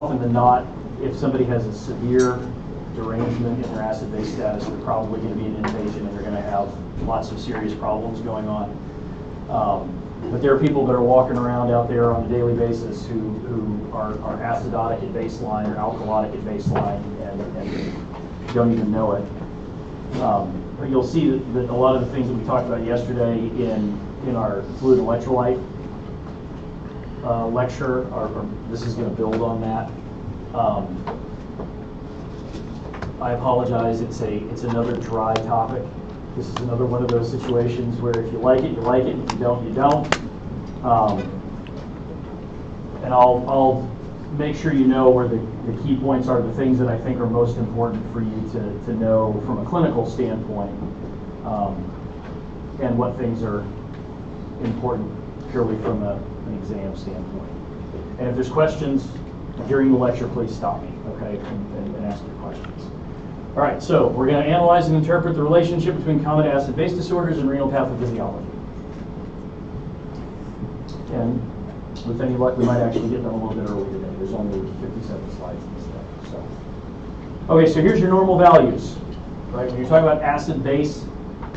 often than not, if somebody has a severe derangement in their acid-base status, they're probably going to be an inpatient and they're going to have lots of serious problems going on. But there are people that are walking around out there on a daily basis who are acidotic at baseline or alkalotic at baseline and don't even know it. But you'll see that a lot of the things that we talked about yesterday in our fluid electrolyte lecture, this is going to build on that. I apologize, it's another dry topic. This is another one of those situations where if you like it, you like it, if you don't, you don't. And I'll make sure you know where the key points are, the things that I think are most important for you to know from a clinical standpoint, and what things are important purely from an exam standpoint. And if there's questions during the lecture, please stop me, okay, and ask your questions. All right, so we're going to analyze and interpret the relationship between common acid-base disorders and renal pathophysiology. And with any luck, we might actually get done a little bit early today. There's only 57 slides in this thing. So, okay, so here's your normal values, right? When you're talking about acid-base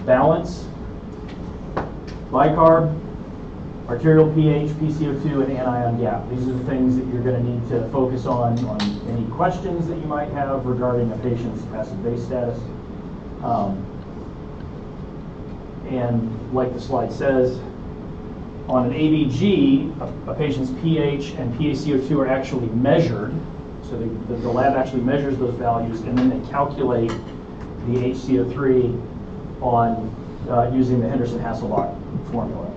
balance, bicarb, arterial pH, PCO2, and anion gap. These are the things that you're going to need to focus on any questions that you might have regarding a patient's acid-base status. And like the slide says, on an ABG, a patient's pH and PaCO2 are actually measured. So the lab actually measures those values, and then they calculate the HCO3 on using the Henderson-Hasselbalch formula.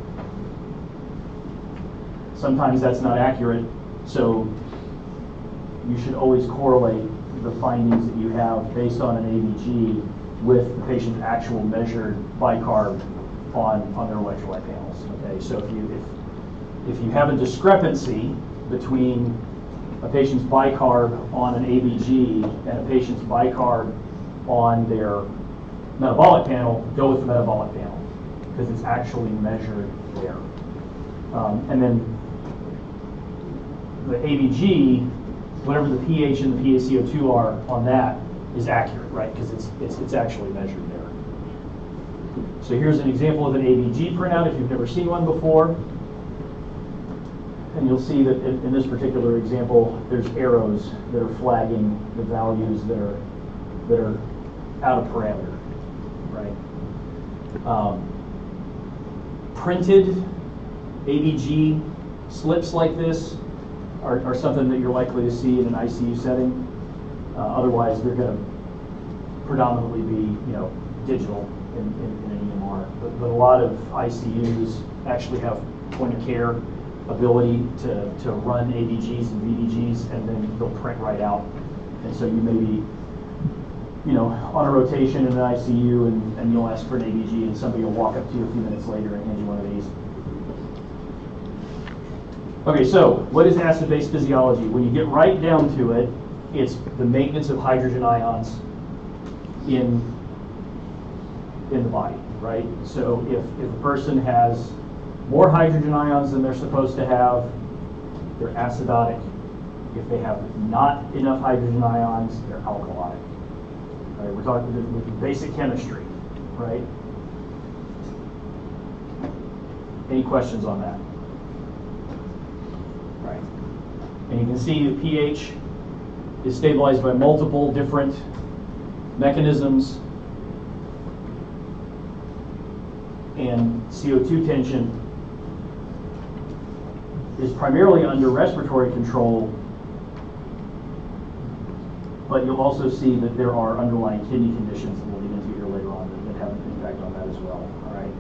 Sometimes that's not accurate, so you should always correlate the findings that you have based on an ABG with the patient's actual measured bicarb on their electrolyte panels. Okay, so if you have a discrepancy between a patient's bicarb on an ABG and a patient's bicarb on their metabolic panel, go with the metabolic panel because it's actually measured there. And then the ABG, whatever the pH and the PaCO2 are on that, is accurate, right? Because it's actually measured there. So here's an example of an ABG printout if you've never seen one before. And you'll see that in this particular example, there's arrows that are flagging the values that are out of parameter, right? Printed ABG slips like this are something that you're likely to see in an ICU setting. Otherwise, they're going to predominantly be, digital in an EMR. But a lot of ICUs actually have point-of-care ability to run ABGs and VDGs, and then they'll print right out. And so you may be, on a rotation in an ICU, and you'll ask for an ABG, and somebody will walk up to you a few minutes later and hand you one of these. Okay, so what is acid-base physiology? When you get right down to it, it's the maintenance of hydrogen ions in the body, right? So if a person has more hydrogen ions than they're supposed to have, they're acidotic. If they have not enough hydrogen ions, they're alkalotic. Right? We're talking with basic chemistry, right? Any questions on that? Right. And you can see the pH is stabilized by multiple different mechanisms, and CO2 tension is primarily under respiratory control, but you'll also see that there are underlying kidney conditions that we'll get into here later on that have an impact on that as well. All right.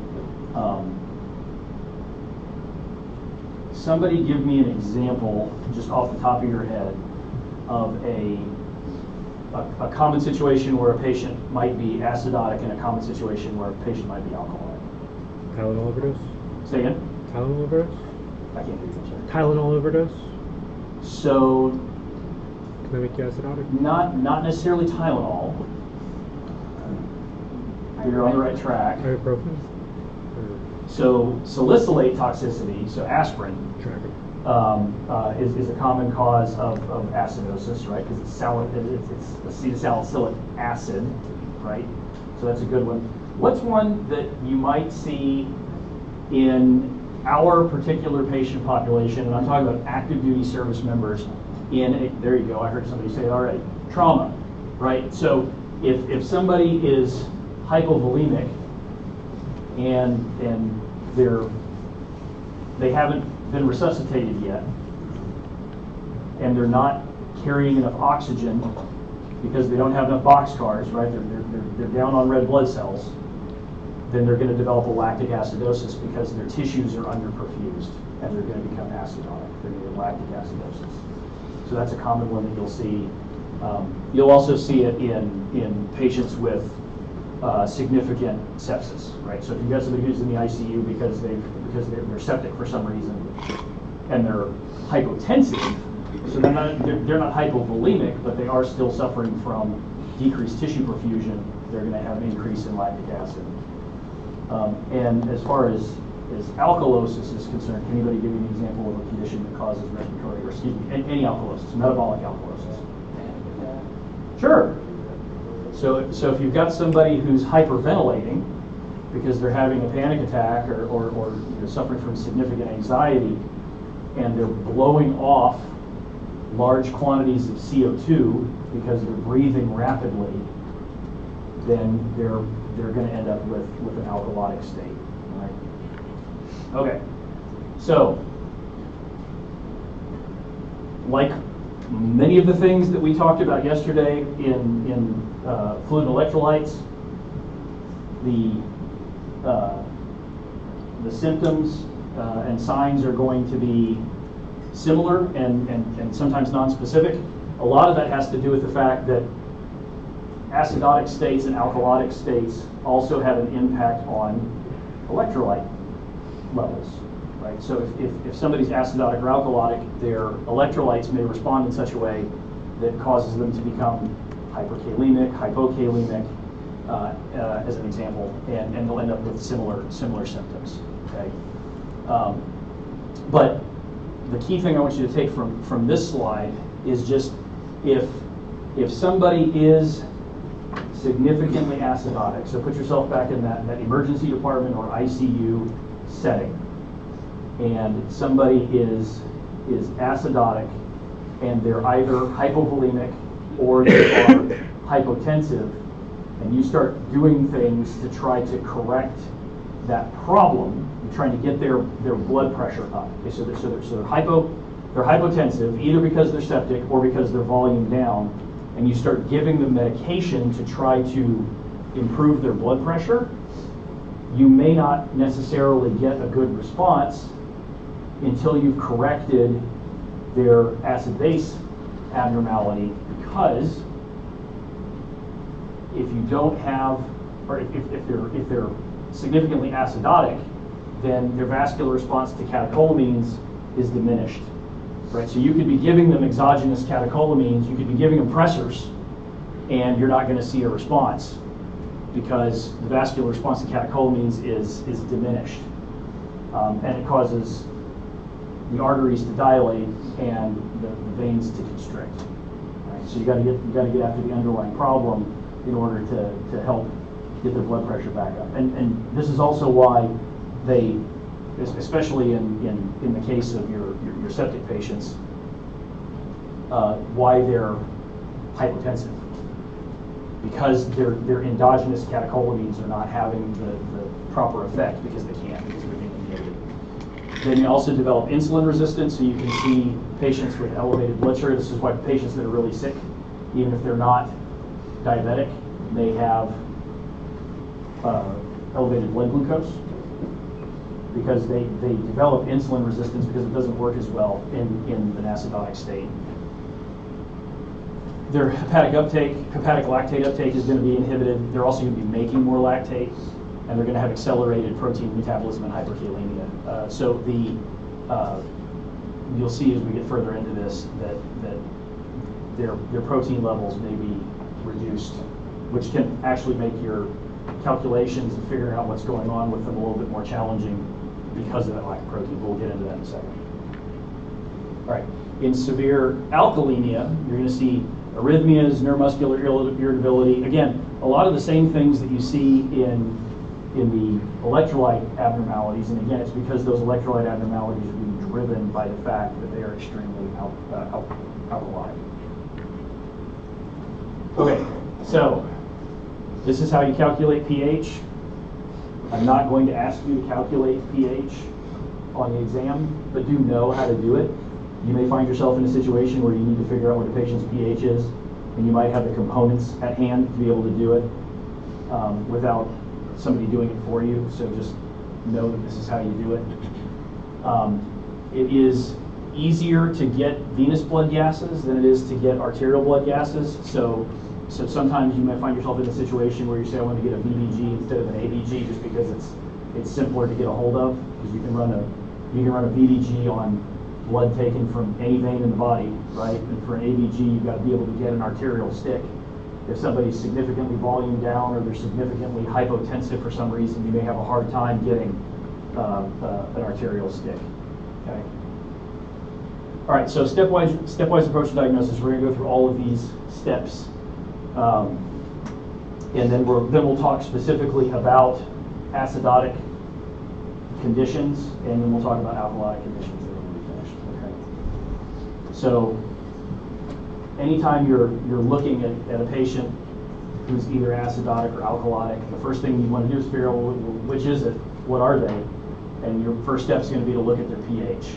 Somebody give me an example, just off the top of your head, of a common situation where a patient might be acidotic and a common situation where a patient might be alcoholic. Tylenol overdose? Say again? Tylenol overdose? I can't hear you, I'm sorry. Tylenol overdose? So, Can that make you acidotic? not necessarily Tylenol. You're on the right track. Ibuprofen? So salicylate toxicity, so aspirin, Tracker. is a common cause of acidosis, right? Because it's acetylsalicylic acid, right? So that's a good one. What's one that you might see in our particular patient population, and I'm talking about active duty service members there you go, I heard somebody say it already, trauma, right? So if somebody is hypovolemic and they haven't been resuscitated yet, and they're not carrying enough oxygen because they don't have enough boxcars, right? They're down on red blood cells, then they're going to develop a lactic acidosis because their tissues are underperfused and they're going to become acidotic. They're going to get lactic acidosis. So that's a common one that you'll see. You'll also see it in patients with significant sepsis, right? So if you've got somebody who's in the ICU because they're septic for some reason and they're hypotensive, so they're not hypovolemic, but they are still suffering from decreased tissue perfusion, they're going to have an increase in lactic acid. And as far as alkalosis is concerned, can anybody give me an example of a condition that causes respiratory, or excuse me, any alkalosis, metabolic alkalosis? Sure. So if you've got somebody who's hyperventilating because they're having a panic attack or suffering from significant anxiety, and they're blowing off large quantities of CO2 because they're breathing rapidly, then they're going to end up with an alkalotic state. Right? Okay, so like many of the things that we talked about yesterday in fluid and electrolytes, the symptoms and signs are going to be similar and sometimes non-specific. A lot of that has to do with the fact that acidotic states and alkalotic states also have an impact on electrolyte levels, right? So if somebody's acidotic or alkalotic, their electrolytes may respond in such a way that causes them to become hyperkalemic, hypokalemic, as an example, and they'll end up with similar symptoms, okay? But the key thing I want you to take from this slide is just if somebody is significantly acidotic, so put yourself back in that emergency department or ICU setting, and somebody is acidotic and they're either hypovolemic or they are hypotensive, and you start doing things to try to correct that problem, you're trying to get their blood pressure up. Okay, so they're hypotensive either because they're septic or because they're volume down, and you start giving them medication to try to improve their blood pressure, you may not necessarily get a good response until you've corrected their acid-base abnormality, because if you don't have, or if they're significantly acidotic, then their vascular response to catecholamines is diminished. Right, so you could be giving them exogenous catecholamines, you could be giving them pressors, and you're not going to see a response because the vascular response to catecholamines is diminished, and it causes the arteries to dilate and the veins to constrict. Right, so you got to get after the underlying problem in order to help get their blood pressure back up. And this is also why they, especially in the case of your septic patients, why they're hypotensive, because their endogenous catecholamines are not having the proper effect because they can't, because they're being inhibited. They may also develop insulin resistance, so you can see patients with elevated blood sugar. This is why patients that are really sick, even if they're not diabetic, may have elevated blood glucose, because they develop insulin resistance because it doesn't work as well in an acidotic state. Their hepatic lactate uptake is going to be inhibited. They're also going to be making more lactate, and they're going to have accelerated protein metabolism and hyperkalemia. So you'll see as we get further into this that their protein levels may be reduced, which can actually make your calculations and figuring out what's going on with them a little bit more challenging because of that lack of protein. We'll get into that in a second. All right. In severe alkalemia, you're going to see arrhythmias, neuromuscular irritability. Again, a lot of the same things that you see in the electrolyte abnormalities. And again, it's because those electrolyte abnormalities are being driven by the fact that they are extremely alkaline. Okay, so this is how you calculate pH. I'm not going to ask you to calculate pH on the exam, but do know how to do it. You may find yourself in a situation where you need to figure out what a patient's pH is, and you might have the components at hand to be able to do it without somebody doing it for you. So just know that this is how you do it. It is easier to get venous blood gases than it is to get arterial blood gases. So sometimes you might find yourself in a situation where you say, I want to get a VBG instead of an ABG, just because it's simpler to get a hold of, because you can run a VBG on blood taken from any vein in the body, right? And for an ABG, you've got to be able to get an arterial stick. If somebody's significantly volume down or they're significantly hypotensive for some reason, you may have a hard time getting an arterial stick. Okay. All right. So stepwise approach to diagnosis. We're going to go through all of these steps, and then we'll talk specifically about acidotic conditions, and then we'll talk about alkalotic conditions. So anytime you're looking at a patient who's either acidotic or alkalotic, the first thing you want to do is figure out, well, which is it? What are they? And your first step is going to be to look at their pH.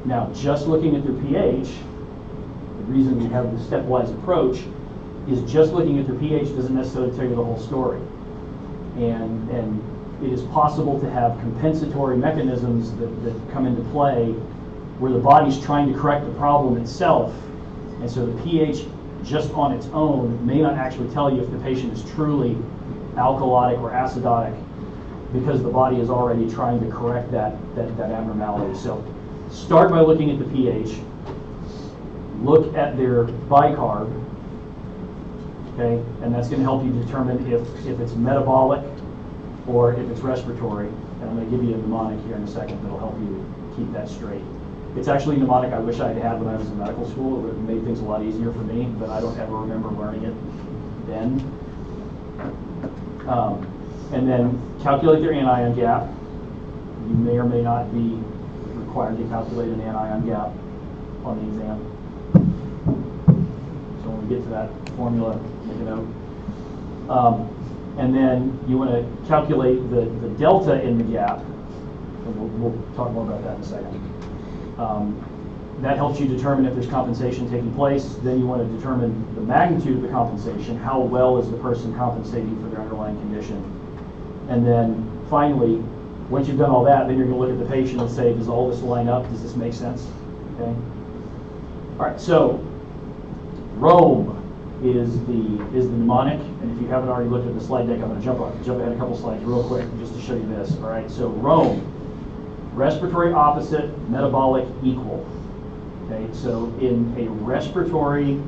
Now, just looking at their pH, the reason we have the stepwise approach is just looking at their pH doesn't necessarily tell you the whole story. And it is possible to have compensatory mechanisms that come into play where the body's trying to correct the problem itself, and so the pH just on its own may not actually tell you if the patient is truly alkalotic or acidotic, because the body is already trying to correct that abnormality. So start by looking at the pH, look at their bicarb, okay, and that's going to help you determine if it's metabolic or if it's respiratory. And I'm going to give you a mnemonic here in a second that'll help you keep that straight. It's actually a mnemonic I wish I had when I was in medical school. It would have made things a lot easier for me, but I don't ever remember learning it then. And then calculate their anion gap. You may or may not be required to calculate an anion gap on the exam. So when we get to that formula, make a note. And then you want to calculate the delta in the gap, and we'll talk more about that in a second. That helps you determine if there's compensation taking place. Then you want to determine the magnitude of the compensation. How well is the person compensating for their underlying condition? And then finally, once you've done all that, then you're going to look at the patient and say, does all this line up? Does this make sense? Okay. All right. So Rome is the mnemonic, and if you haven't already looked at the slide deck, I'm going to jump ahead a couple slides real quick just to show you this. All right. So Rome. Respiratory opposite, metabolic equal. Okay, so in a respiratory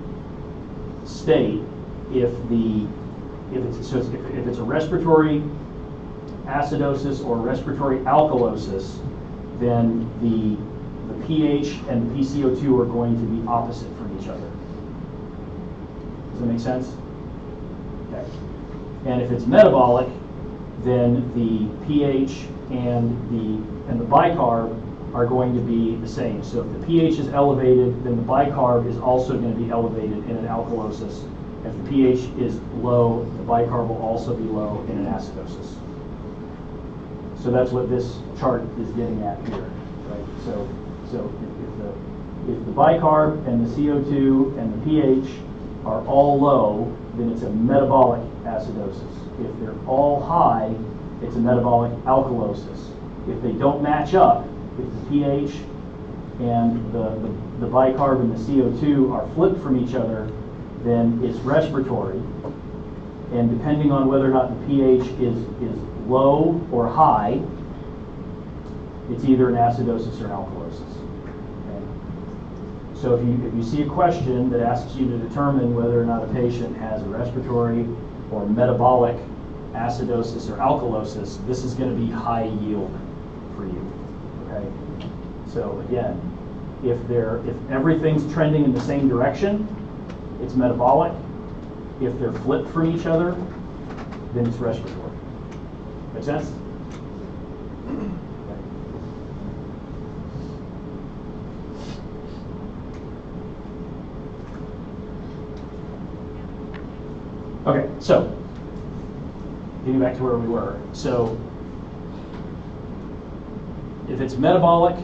state, if it's a respiratory acidosis or respiratory alkalosis, then the pH and the PCO2 are going to be opposite from each other. Does that make sense? Okay. And if it's metabolic, then the pH and the bicarb are going to be the same. So if the pH is elevated, then the bicarb is also going to be elevated in an alkalosis. If the pH is low, the bicarb will also be low in an acidosis. So that's what this chart is getting at here, right? So if the bicarb and the CO2 and the pH are all low, then it's a metabolic acidosis. If they're all high, it's a metabolic alkalosis. If they don't match up, if the pH and the bicarb and the CO2 are flipped from each other, then it's respiratory. And depending on whether or not the pH is low or high, it's either an acidosis or an alkalosis. Okay? So if you see a question that asks you to determine whether or not a patient has a respiratory or metabolic acidosis or alkalosis, this is going to be high yield for you. Okay. So again, If everything's trending in the same direction, it's metabolic. If they're flipped from each other, then it's respiratory. Make sense? Okay, so getting back to where we were. So if it's metabolic,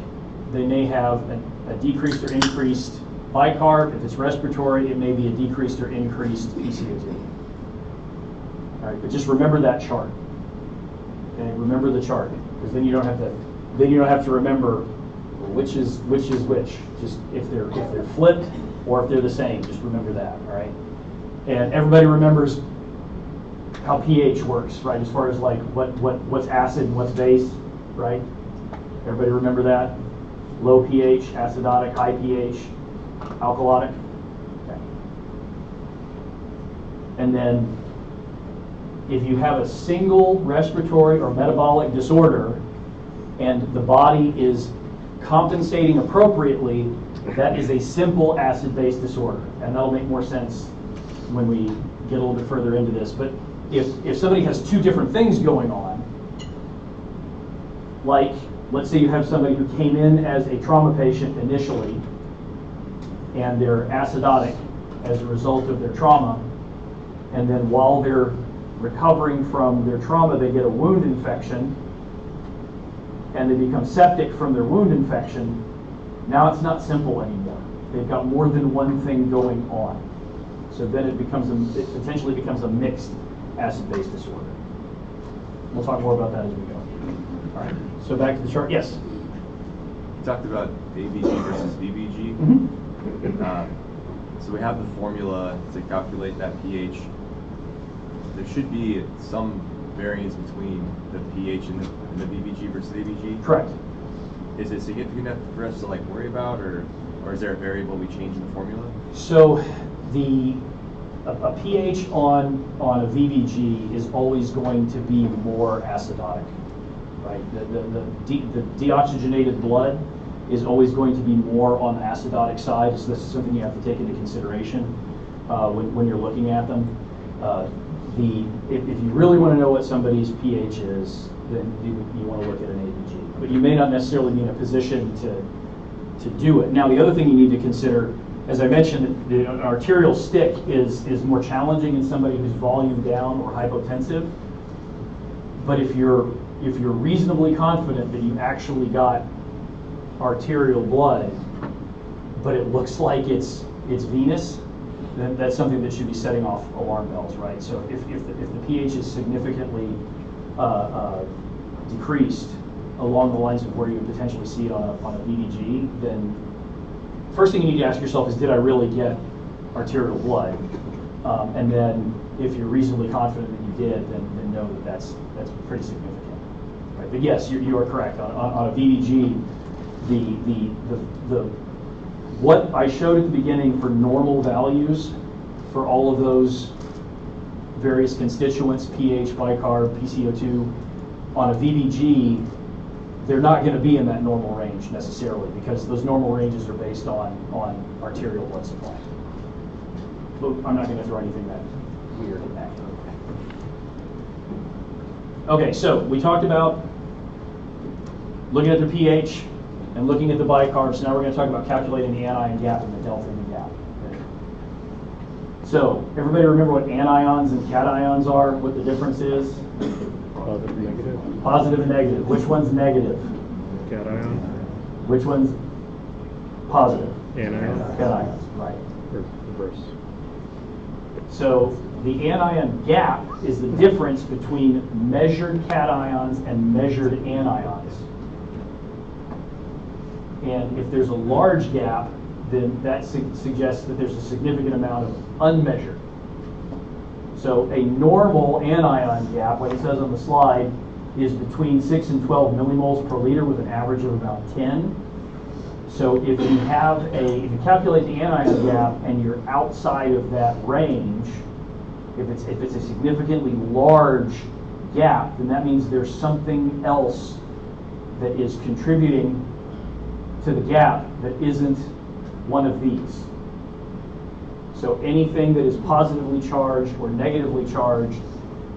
they may have a decreased or increased bicarb. If it's respiratory, it may be a decreased or increased PCO2. All right, but just remember that chart. Okay, remember the chart, because then you don't have to remember which is which. Just if they're flipped or if they're the same, just remember that. All right, and everybody remembers how pH works, right? As far as like what's acid and what's base, right? Everybody remember that? Low pH, acidotic; high pH, alkalotic. Okay. And then if you have a single respiratory or metabolic disorder and the body is compensating appropriately, that is a simple acid-base disorder. And that'll make more sense when we get a little bit further into this. But if somebody has two different things going on, like let's say you have somebody who came in as a trauma patient initially and they're acidotic as a result of their trauma, and then while they're recovering from their trauma they get a wound infection and they become septic from their wound infection, now it's not simple anymore. They've got more than one thing going on. So then it potentially becomes a mixed acid-base disorder. We'll talk more about that as we go. All right, so back to the chart. Yes? You talked about ABG versus VBG. Mm-hmm. So we have the formula to calculate that pH. There should be some variance between the pH and the VBG versus ABG. Correct. Is it significant enough for us to like worry about, or is there a variable we change in the formula? So a pH on a VBG is always going to be more acidotic, right? The deoxygenated blood is always going to be more on the acidotic side. So this is something you have to take into consideration when you're looking at them. If you really want to know what somebody's pH is, then you want to look at an ABG. But you may not necessarily be in a position to do it. Now, the other thing you need to consider, as I mentioned, an arterial stick is more challenging in somebody who's volume down or hypotensive. But if you're reasonably confident that you actually got arterial blood, but it looks like it's venous, then that's something that should be setting off alarm bells, right? So if the pH is significantly decreased along the lines of where you would potentially see it on a VBG, then first thing you need to ask yourself is, did I really get arterial blood? And then if you're reasonably confident that you did, then know that that's pretty significant, right? But yes, you are correct. On a VBG, the what I showed at the beginning for normal values for all of those various constituents, pH, bicarb, PCO2, on a VBG, they're not going to be in that normal range necessarily, because those normal ranges are based on arterial blood supply. But I'm not going to throw anything that weird in that. Okay, so we talked about looking at the pH and looking at the bicarb. So now we're going to talk about calculating the anion gap and the delta in the gap. Okay. So everybody remember what anions and cations are, what the difference is? Positive, negative. Positive and negative. Which one's negative? Cation. Which one's positive? Anion. Cations, right. Or reverse. So the anion gap is the difference between measured cations and measured anions. And if there's a large gap, then that suggests that there's a significant amount of unmeasured. So a normal anion gap, like it says on the slide, is between 6 and 12 millimoles per liter with an average of about 10. So if you calculate the anion gap and you're outside of that range, if it's a significantly large gap, then that means there's something else that is contributing to the gap that isn't one of these. So anything that is positively charged or negatively charged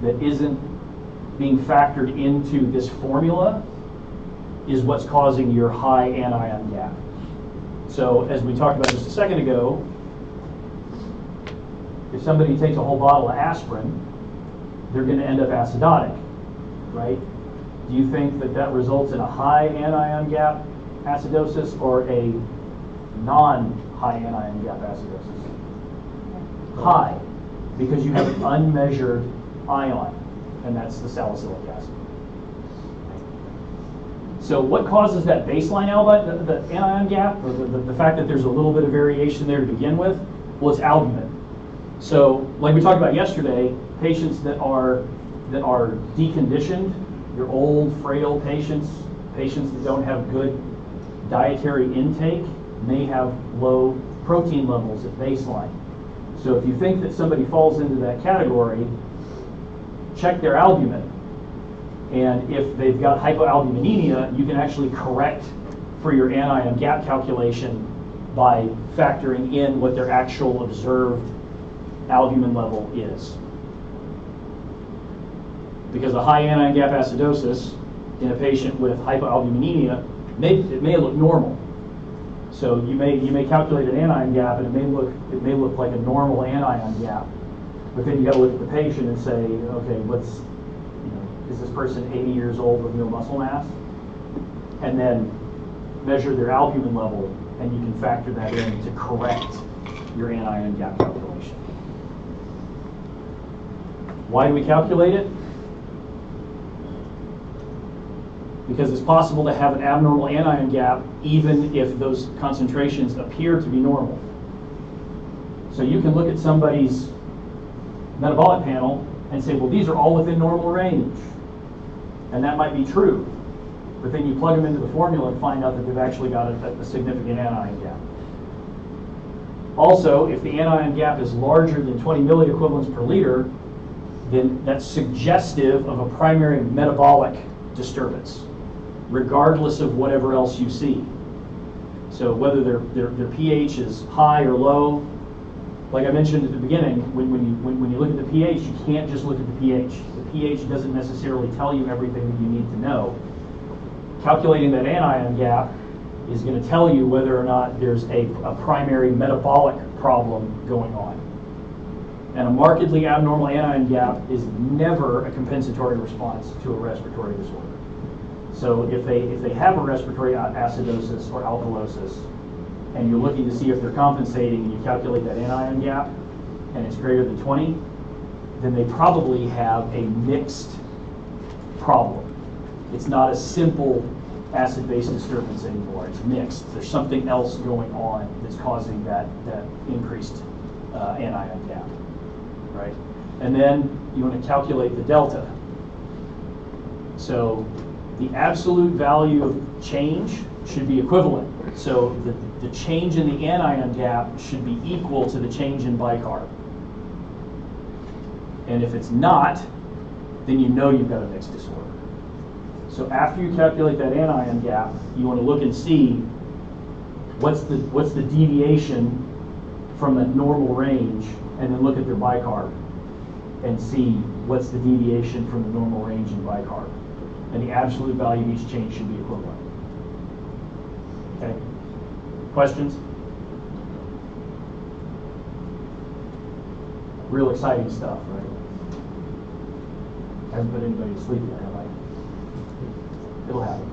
that isn't being factored into this formula is what's causing your high anion gap. So as we talked about just a second ago, if somebody takes a whole bottle of aspirin, they're going to end up acidotic, right? Do you think that that results in a high anion gap acidosis or a non-high anion gap acidosis? High, because you have an unmeasured ion, and that's the salicylic acid. So what causes that baseline the anion gap, or the fact that there's a little bit of variation there to begin with? Well, it's albumin. So like we talked about yesterday, patients that are deconditioned, your old, frail patients that don't have good dietary intake, may have low protein levels at baseline. So if you think that somebody falls into that category, check their albumin. And if they've got hypoalbuminemia, you can actually correct for your anion gap calculation by factoring in what their actual observed albumin level is. Because a high anion gap acidosis in a patient with hypoalbuminemia, it may look normal. So you may calculate an anion gap, and it may look like a normal anion gap. But then you got to look at the patient and say, okay, is this person 80 years old with no muscle mass? And then measure their albumin level, and you can factor that in to correct your anion gap calculation. Why do we calculate it? Because it's possible to have an abnormal anion gap even if those concentrations appear to be normal. So you can look at somebody's metabolic panel and say, well, these are all within normal range. And that might be true. But then you plug them into the formula and find out that they've actually got a significant anion gap. Also, if the anion gap is larger than 20 milliequivalents per liter, then that's suggestive of a primary metabolic disturbance, regardless of whatever else you see. So whether their pH is high or low, like I mentioned at the beginning, when you look at the pH, you can't just look at the pH. The pH doesn't necessarily tell you everything that you need to know. Calculating that anion gap is going to tell you whether or not there's a primary metabolic problem going on. And a markedly abnormal anion gap is never a compensatory response to a respiratory disorder. So if they have a respiratory acidosis or alkalosis, and you're looking to see if they're compensating, and you calculate that anion gap, and it's greater than 20, then they probably have a mixed problem. It's not a simple acid-base disturbance anymore. It's mixed. There's something else going on that's causing that increased anion gap, right? And then you want to calculate the delta. So the absolute value of change should be equivalent. So the change in the anion gap should be equal to the change in bicarb. And if it's not, then you know you've got a mixed disorder. So after you calculate that anion gap, you want to look and see what's the deviation from the normal range, and then look at their bicarb and see what's the deviation from the normal range in bicarb. And the absolute value of each change should be equivalent. Okay? Questions? Real exciting stuff, right? Hasn't put anybody to sleep yet, have I? It'll happen.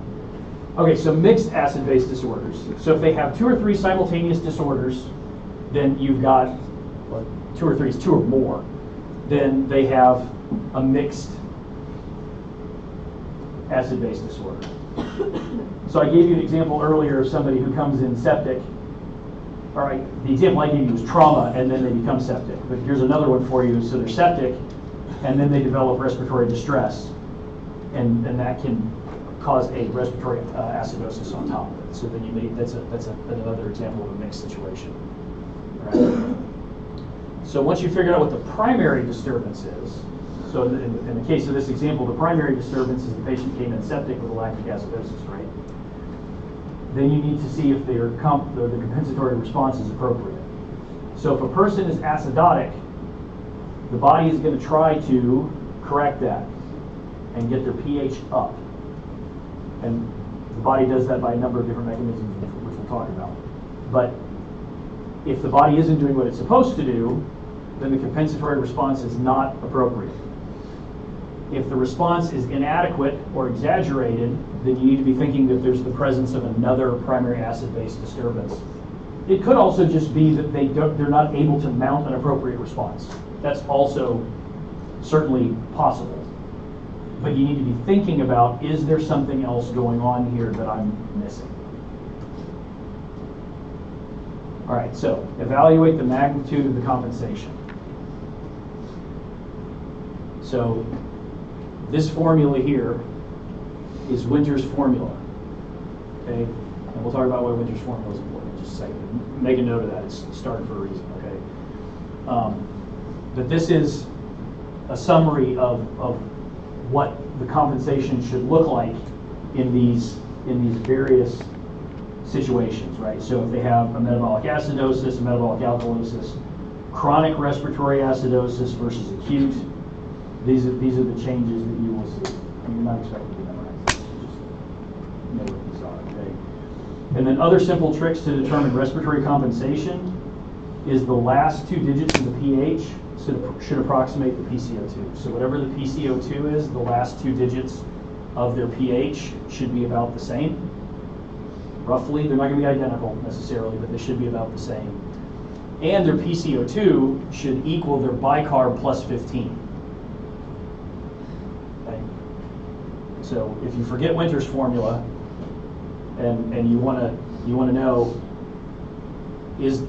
Okay, so mixed acid-base disorders. So if they have 2 or 3 simultaneous disorders, then you've got, well, 2 or 3 is 2 or more, then they have a mixed acid-base disorder. So I gave you an example earlier of somebody who comes in septic. All right, the example I gave you was trauma, and then they become septic. But here's another one for you. So they're septic, and then they develop respiratory distress, and that can cause a respiratory acidosis on top of it. So then that's another example of a mixed situation. Right? So once you figure out what the primary disturbance is, so in the case of this example, the primary disturbance is the patient came in septic with a lactic acidosis, right? then you need to see if the compensatory response is appropriate. So if a person is acidotic, the body is going to try to correct that and get their pH up. And the body does that by a number of different mechanisms, which we'll talk about. But if the body isn't doing what it's supposed to do, then the compensatory response is not appropriate. If the response is inadequate or exaggerated, then you need to be thinking that there's the presence of another primary acid-base disturbance. It could also just be that they're not able to mount an appropriate response. That's also certainly possible. But you need to be thinking about, is there something else going on here that I'm missing? All right, so evaluate the magnitude of the compensation. So this formula here is Winter's formula, okay? And we'll talk about why Winter's formula is important in just a second. Make a note of that, it's started for a reason, okay? But this is a summary of what the compensation should look like in these various situations, right? So if they have a metabolic acidosis, a metabolic alkalosis, chronic respiratory acidosis versus acute, these are the changes that you will see. I mean, you're not expected to memorize this, you just know what these are, okay? And then other simple tricks to determine respiratory compensation is the last two digits of the pH should approximate the PCO2. So whatever the PCO2 is, the last two digits of their pH should be about the same. Roughly, they're not going to be identical necessarily, but they should be about the same. And their PCO2 should equal their bicarb plus 15. Okay? So if you forget Winter's formula and you want to know, is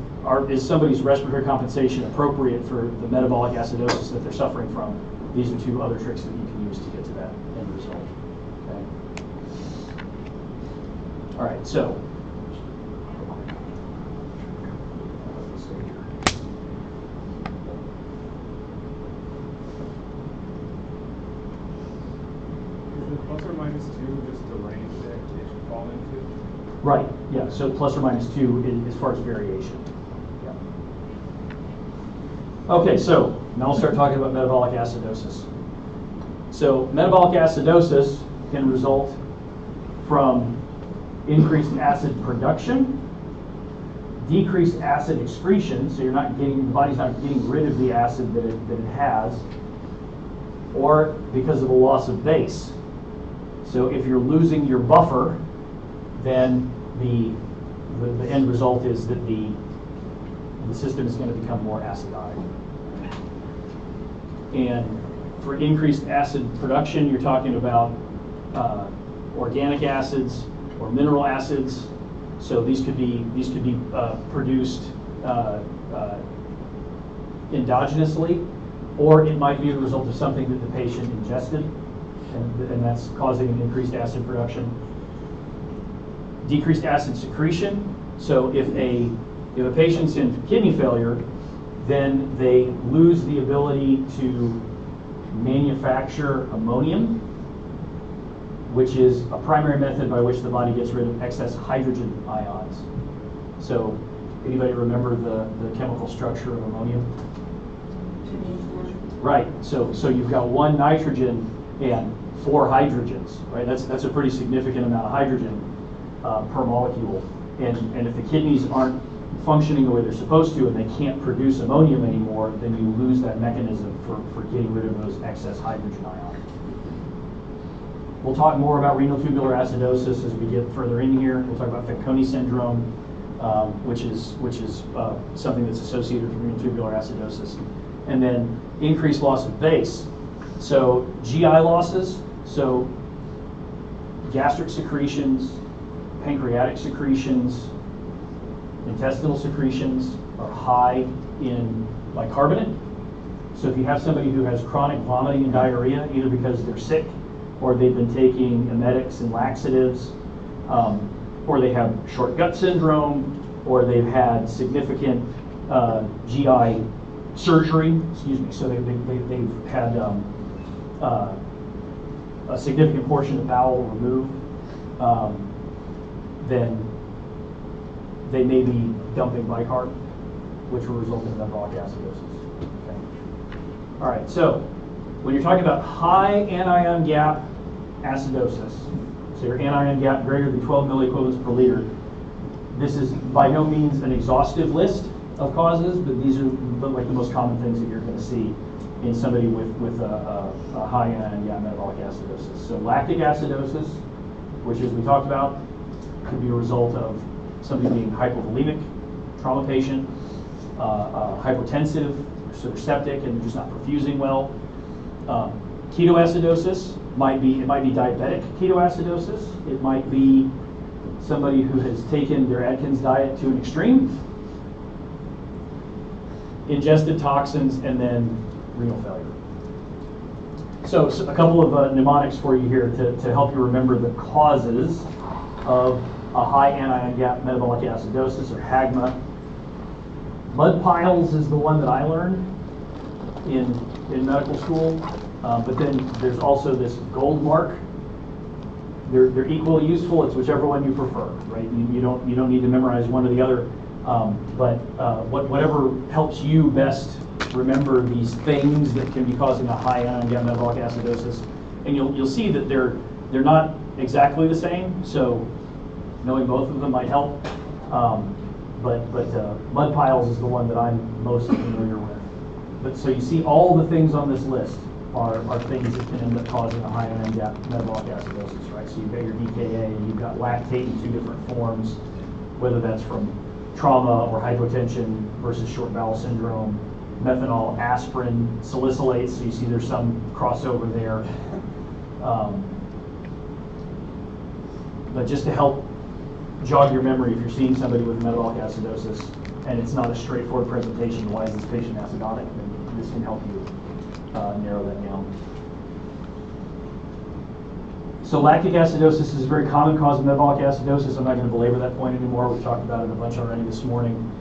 somebody's respiratory compensation appropriate for the metabolic acidosis that they're suffering from? These are two other tricks that you can use to get to that end result. Okay. All right, so Is the plus or minus 2 just the range that it should fall into? right, yeah. So plus or minus 2 as far as variation. Yeah. Okay, so now we'll start talking about metabolic acidosis. So metabolic acidosis can result from increased acid production, decreased acid excretion, so the body's not getting rid of the acid that it has, or because of a loss of base. So if you're losing your buffer, then the end result is that the system is going to become more acidotic. And for increased acid production, you're talking about organic acids or mineral acids. So these could be produced endogenously, or it might be the result of something that the patient ingested, and that's causing an increased acid production. Decreased acid secretion. So if a patient's in kidney failure, then they lose the ability to manufacture ammonium, which is a primary method by which the body gets rid of excess hydrogen ions. So anybody remember the chemical structure of ammonium? Right, so you've got one nitrogen and 4 hydrogens, right? That's a pretty significant amount of hydrogen per molecule. And if the kidneys aren't functioning the way they're supposed to and they can't produce ammonium anymore, then you lose that mechanism for getting rid of those excess hydrogen ions. We'll talk more about renal tubular acidosis as we get further in here. We'll talk about Fanconi syndrome, which is something that's associated with renal tubular acidosis. And then increased loss of base. So GI losses, so gastric secretions, pancreatic secretions, intestinal secretions are high in bicarbonate. So if you have somebody who has chronic vomiting and diarrhea, either because they're sick or they've been taking emetics and laxatives, or they have short gut syndrome, or they've had significant GI surgery, so they've had a significant portion of bowel removed, then they may be dumping bicarb, which will result in metabolic acidosis. Okay. All right, so when you're talking about high anion gap acidosis, so your anion gap greater than 12 milliequivalents per liter, this is by no means an exhaustive list of causes, but these are like the most common things that you're going to see in somebody with a high anion gap metabolic acidosis. So lactic acidosis, which as we talked about, could be a result of somebody being hypovolemic, trauma patient, hypotensive, so they're septic and just not perfusing well. Ketoacidosis might be diabetic ketoacidosis. It might be somebody who has taken their Atkins diet to an extreme, ingested toxins, and then renal failure. So a couple of mnemonics for you here to help you remember the causes of a high anion gap metabolic acidosis, or HAGMA. Mud piles is the one that I learned in medical school, but then there's also this gold mark. They're equally useful. It's whichever one you prefer, right? You don't need to memorize one or the other, but whatever helps you best remember these things that can be causing a high anion gap metabolic acidosis. And you'll see that they're not exactly the same. So knowing both of them might help. But mud piles is the one that I'm most familiar with. But so you see all the things on this list are things that can end up causing a high anion gap metabolic acidosis, right? So you've got your DKA, and you've got lactate in two different forms, whether that's from trauma or hypotension versus short bowel syndrome, methanol, aspirin, salicylates, so you see there's some crossover there. But just to help jog your memory, if you're seeing somebody with metabolic acidosis and it's not a straightforward presentation, why is this patient acidotic, then this can help you narrow that down. So lactic acidosis is a very common cause of metabolic acidosis. I'm not going to belabor that point anymore. We've talked about it a bunch already this morning.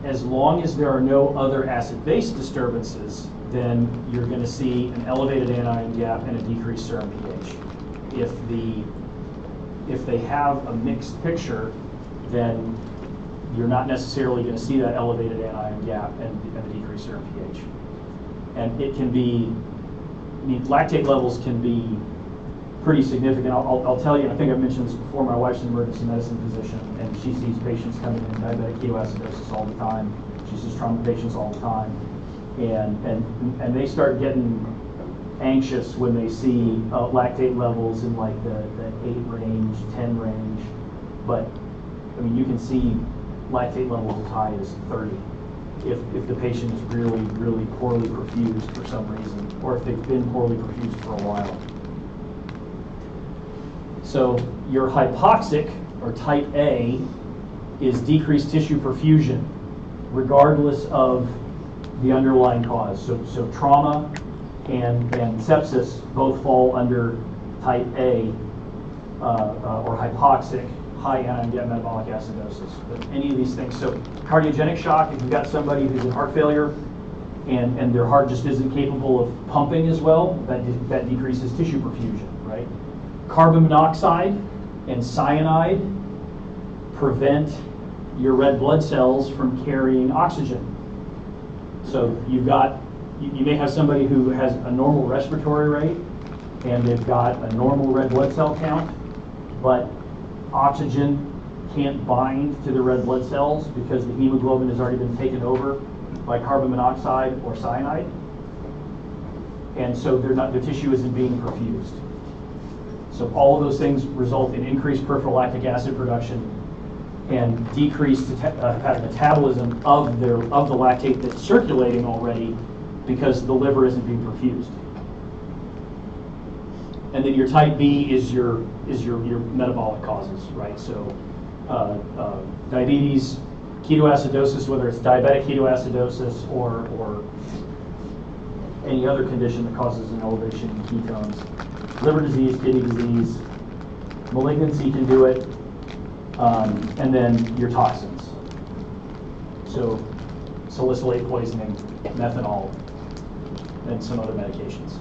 As long as there are no other acid-base disturbances, then you're going to see an elevated anion gap and a decreased serum pH. If they have a mixed picture, then you're not necessarily going to see that elevated anion gap and the decreased serum pH. And it can be, lactate levels can be pretty significant. I'll tell you, I think I've mentioned this before, my wife's an emergency medicine physician, and she sees patients coming in diabetic ketoacidosis all the time. She sees trauma patients all the time. And they start getting anxious when they see lactate levels in like the 8 range, 10 range. But I mean, you can see lactate levels as high as 30 if the patient is really, really poorly perfused for some reason, or if they've been poorly perfused for a while. So your hypoxic, or type A, is decreased tissue perfusion, regardless of the underlying cause. So trauma and sepsis both fall under type A, or hypoxic, high anion gap metabolic acidosis. But any of these things, so cardiogenic shock, if you've got somebody who's in heart failure and their heart just isn't capable of pumping as well, that decreases tissue perfusion, right? Carbon monoxide and cyanide prevent your red blood cells from carrying oxygen. So you may have somebody who has a normal respiratory rate and they've got a normal red blood cell count, but oxygen can't bind to the red blood cells because the hemoglobin has already been taken over by carbon monoxide or cyanide, and so the tissue isn't being perfused. So all of those things result in increased peripheral lactic acid production and decreased hepatic metabolism of the lactate that's circulating already because the liver isn't being perfused. And then your type B is your metabolic causes, right? So diabetes, ketoacidosis, whether it's diabetic ketoacidosis or any other condition that causes an elevation in ketones, liver disease, kidney disease, malignancy can do it, and then your toxins. So salicylate poisoning, methanol, and some other medications.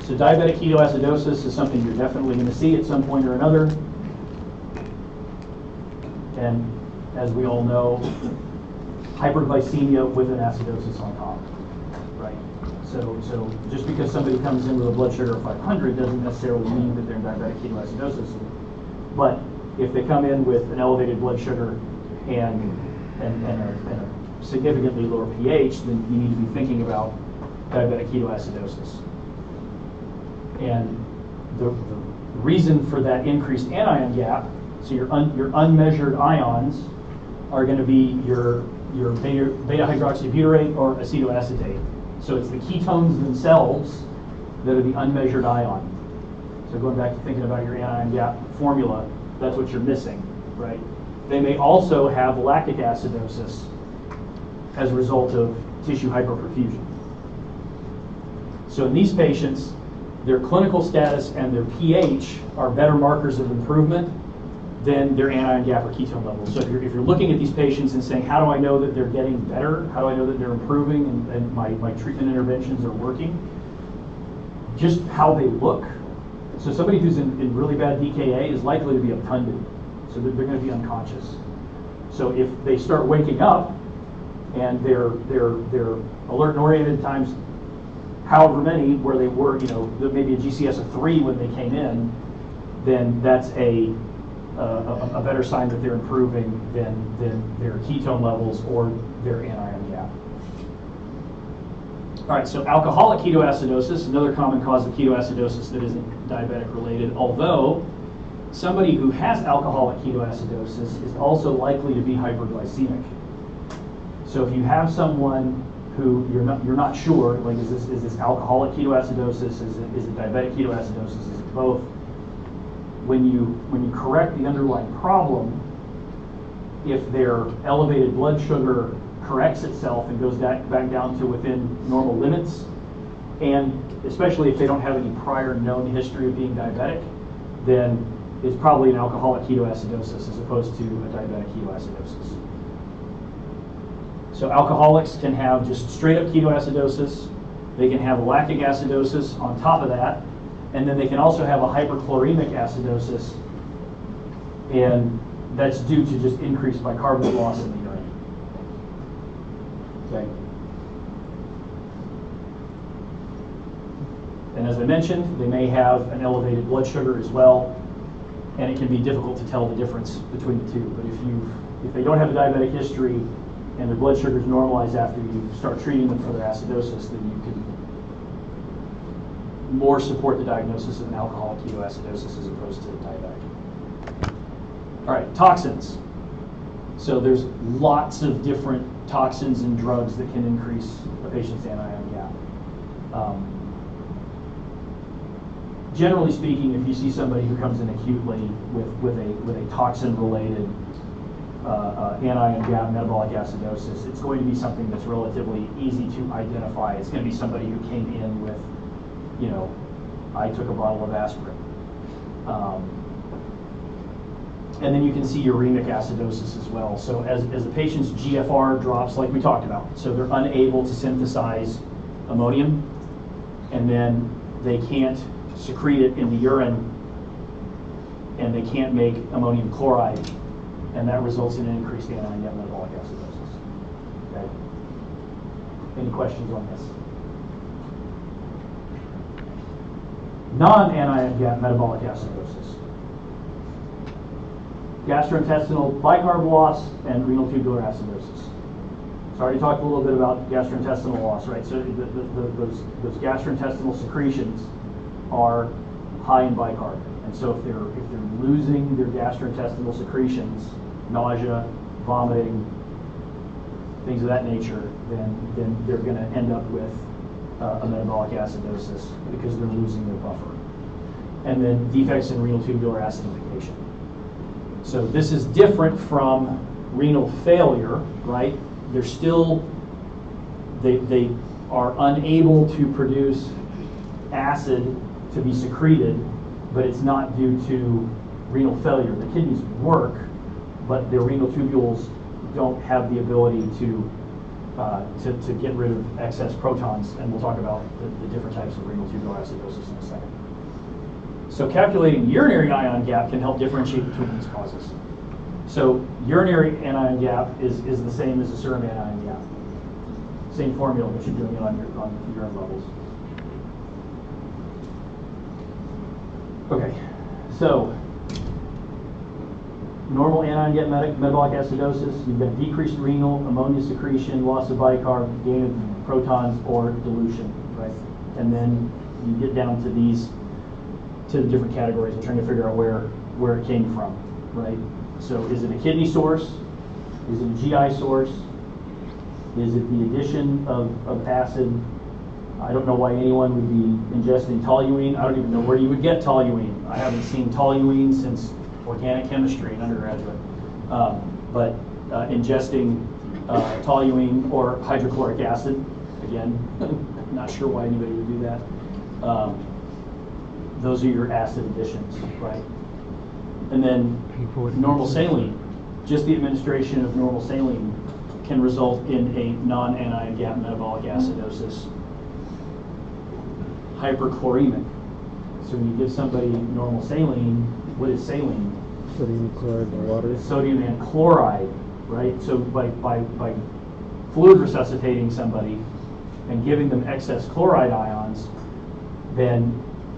So diabetic ketoacidosis is something you're definitely going to see at some point or another. And as we all know, hyperglycemia with an acidosis on top, right? So just because somebody comes in with a blood sugar of 500 doesn't necessarily mean that they're in diabetic ketoacidosis. But if they come in with an elevated blood sugar and a significantly lower pH, then you need to be thinking about diabetic ketoacidosis. And the reason for that increased anion gap, so your unmeasured ions are going to be your beta hydroxybutyrate or acetoacetate. So it's the ketones themselves that are the unmeasured ion. So going back to thinking about your anion gap formula, that's what you're missing, right? They may also have lactic acidosis as a result of tissue hyperperfusion. So in these patients, their clinical status and their pH are better markers of improvement than their anion gap or ketone levels. So if you're looking at these patients and saying, how do I know that they're getting better? How do I know that they're improving and my treatment interventions are working? Just how they look. So somebody who's in really bad DKA is likely to be obtunded. So they're going to be unconscious. So if they start waking up and they're alert and oriented times however many where they were, maybe a GCS of 3 when they came in, then that's a better sign that they're improving than their ketone levels or their anion gap. All right, so alcoholic ketoacidosis, another common cause of ketoacidosis that isn't diabetic related, although somebody who has alcoholic ketoacidosis is also likely to be hyperglycemic. So if you have someone who you're not sure, like is this alcoholic ketoacidosis, is it diabetic ketoacidosis, is it both? When you correct the underlying problem, if their elevated blood sugar corrects itself and goes back down to within normal limits, and especially if they don't have any prior known history of being diabetic, then it's probably an alcoholic ketoacidosis as opposed to a diabetic ketoacidosis. So alcoholics can have just straight up ketoacidosis, they can have lactic acidosis on top of that, and then they can also have a hyperchloremic acidosis, and that's due to just increased bicarbonate loss in the urine. Okay. And as I mentioned, they may have an elevated blood sugar as well, and it can be difficult to tell the difference between the two. But if they don't have a diabetic history and their blood sugar is normalized after you start treating them for their acidosis, then you can more support the diagnosis of an alcoholic ketoacidosis as opposed to diabetic. All right, toxins. So there's lots of different toxins and drugs that can increase a patient's anion gap. Generally speaking, if you see somebody who comes in acutely with a toxin-related anion gap metabolic acidosis, it's going to be something that's relatively easy to identify. It's going to be somebody who came in with, I took a bottle of aspirin. And then you can see uremic acidosis as well. So as the patient's GFR drops, like we talked about, so they're unable to synthesize ammonium, and then they can't secrete it in the urine, and they can't make ammonium chloride, and that results in an increased anion gap metabolic acidosis. Okay. Any questions on this? Non-anion gap metabolic acidosis. Gastrointestinal bicarb loss and renal tubular acidosis. So I already talked a little bit about gastrointestinal loss, right? So those gastrointestinal secretions are high in bicarb. And so if they're losing their gastrointestinal secretions, nausea, vomiting, things of that nature, then they're going to end up with a metabolic acidosis because they're losing their buffer. And then defects in renal tubular acidification. So this is different from renal failure, right? They're still, they are unable to produce acid to be secreted, but it's not due to renal failure. The kidneys work, but their renal tubules don't have the ability to to get rid of excess protons, and we'll talk about the different types of renal tubular acidosis in a second. So calculating urinary ion gap can help differentiate between these causes. So urinary anion gap is the same as the serum anion gap. Same formula, but you're doing it on urine levels. Okay, so normal anion gap metabolic acidosis, you've got decreased renal, ammonia secretion, loss of bicarb, gain of protons, or dilution, right? And then you get down to the different categories and trying to figure out where it came from, right? So is it a kidney source? Is it a GI source? Is it the addition of acid? I don't know why anyone would be ingesting toluene. I don't even know where you would get toluene. I haven't seen toluene since organic chemistry in undergraduate. But ingesting toluene or hydrochloric acid, again, not sure why anybody would do that. Those are your acid additions, right? And then normal saline, just the administration of normal saline can result in a non-anion gap metabolic acidosis. Hyperchloremic. So when you give somebody normal saline, what is saline? Sodium chloride in water. Sodium and chloride, right? So by fluid resuscitating somebody and giving them excess chloride ions, then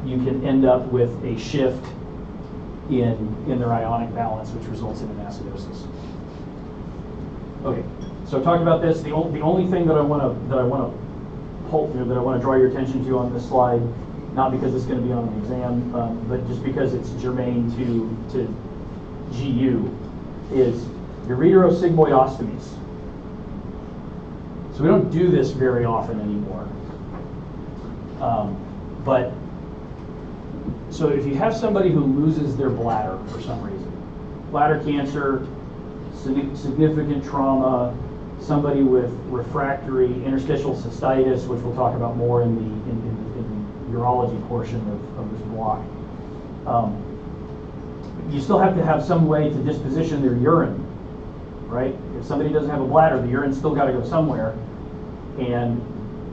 you can end up with a shift in their ionic balance, which results in an acidosis. Okay, so I talked about this. The only thing that I want to draw your attention to on this slide, not because it's going to be on the exam, but just because it's germane to GU, is ureterosigmoidostomies. So we don't do this very often anymore. But so if you have somebody who loses their bladder for some reason, bladder cancer, significant trauma, somebody with refractory interstitial cystitis, which we'll talk about more in the urology portion of this block, you still have to have some way to disposition their urine, right? If somebody doesn't have a bladder, the urine's still got to go somewhere. And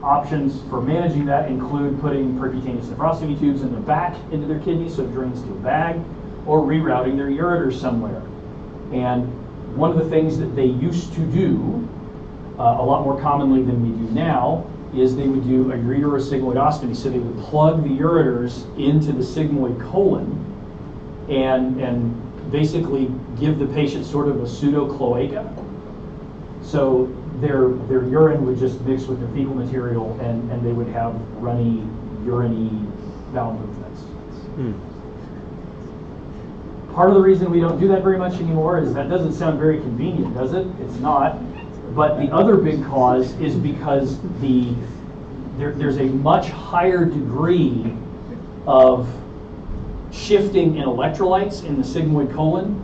options for managing that include putting percutaneous nephrostomy tubes in their back into their kidneys so it drains to a bag, or rerouting their ureters somewhere. And one of the things that they used to do, a lot more commonly than we do now, is they would do a ureterosigmoidostomy. So they would plug the ureters into the sigmoid colon and basically give the patient sort of a pseudo-cloaca. So their urine would just mix with the fecal material, and they would have runny, urine-y bowel movements. Part of the reason we don't do that very much anymore is that doesn't sound very convenient, does it? It's not. But the other big cause is because there's a much higher degree of shifting in electrolytes in the sigmoid colon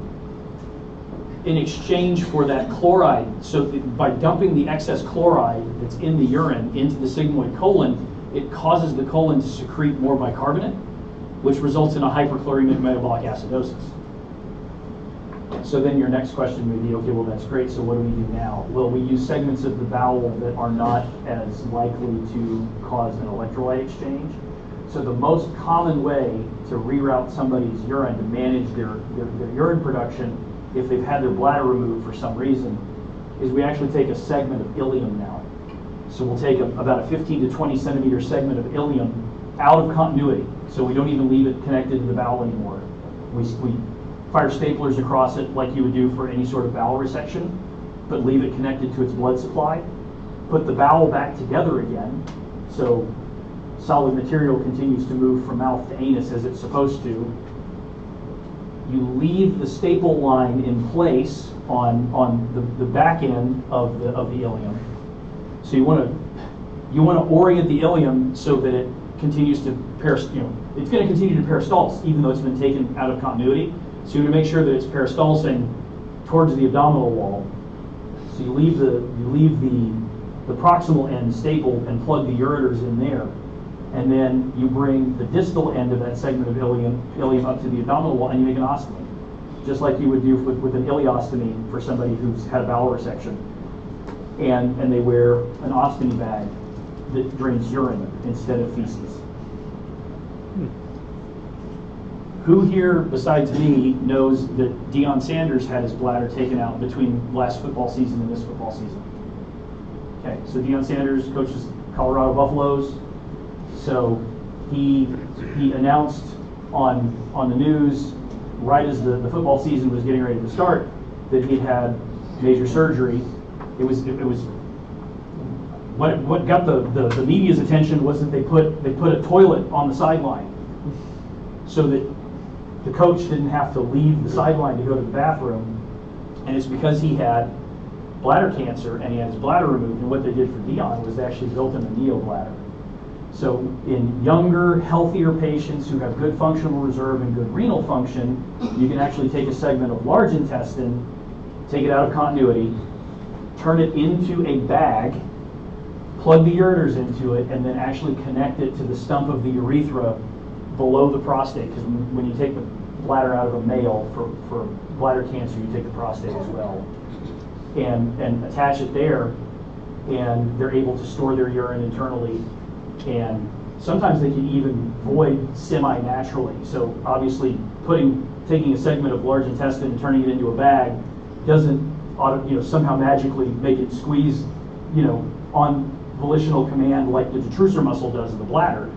in exchange for that chloride. So by dumping the excess chloride that's in the urine into the sigmoid colon, it causes the colon to secrete more bicarbonate, which results in a hyperchloremic metabolic acidosis. So then your next question would be, okay, well that's great, so what do we do now? Well, we use segments of the bowel that are not as likely to cause an electrolyte exchange. So the most common way to reroute somebody's urine to manage their urine production if they've had their bladder removed for some reason is we actually take a segment of ileum now. So we'll take about a 15 to 20 centimeter segment of ileum out of continuity. So we don't even leave it connected to the bowel anymore. We fire staplers across it like you would do for any sort of bowel resection, but leave it connected to its blood supply. Put the bowel back together again, so solid material continues to move from mouth to anus as it's supposed to. You leave the staple line in place on the back end of the ileum. So you want to orient the ileum so that it continues to it's going to continue to peristalse even though it's been taken out of continuity. So you want to make sure that it's peristalsing towards the abdominal wall. So you leave the proximal end stapled and plug the ureters in there. And then you bring the distal end of that segment of ileum up to the abdominal wall and you make an ostomy. Just like you would do with an ileostomy for somebody who's had a bowel resection. and they wear an ostomy bag that drains urine instead of feces. Who here, besides me, knows that Deion Sanders had his bladder taken out between last football season and this football season? Okay, so Deion Sanders coaches Colorado Buffaloes. So he announced on the news right as the football season was getting ready to start that he'd had major surgery. It was what got the media's attention was that they put a toilet on the sideline so that the coach didn't have to leave the sideline to go to the bathroom. And it's because he had bladder cancer and he had his bladder removed. And what they did for Deion was they actually built him a neobladder. So in younger, healthier patients who have good functional reserve and good renal function, you can actually take a segment of large intestine, take it out of continuity, turn it into a bag, plug the ureters into it, and then actually connect it to the stump of the urethra below the prostate, because when you take the bladder out of a male for bladder cancer, you take the prostate as well, and attach it there, and they're able to store their urine internally, and sometimes they can even void semi-naturally. So obviously taking a segment of large intestine and turning it into a bag doesn't somehow magically make it squeeze on volitional command like the detrusor muscle does in the bladder.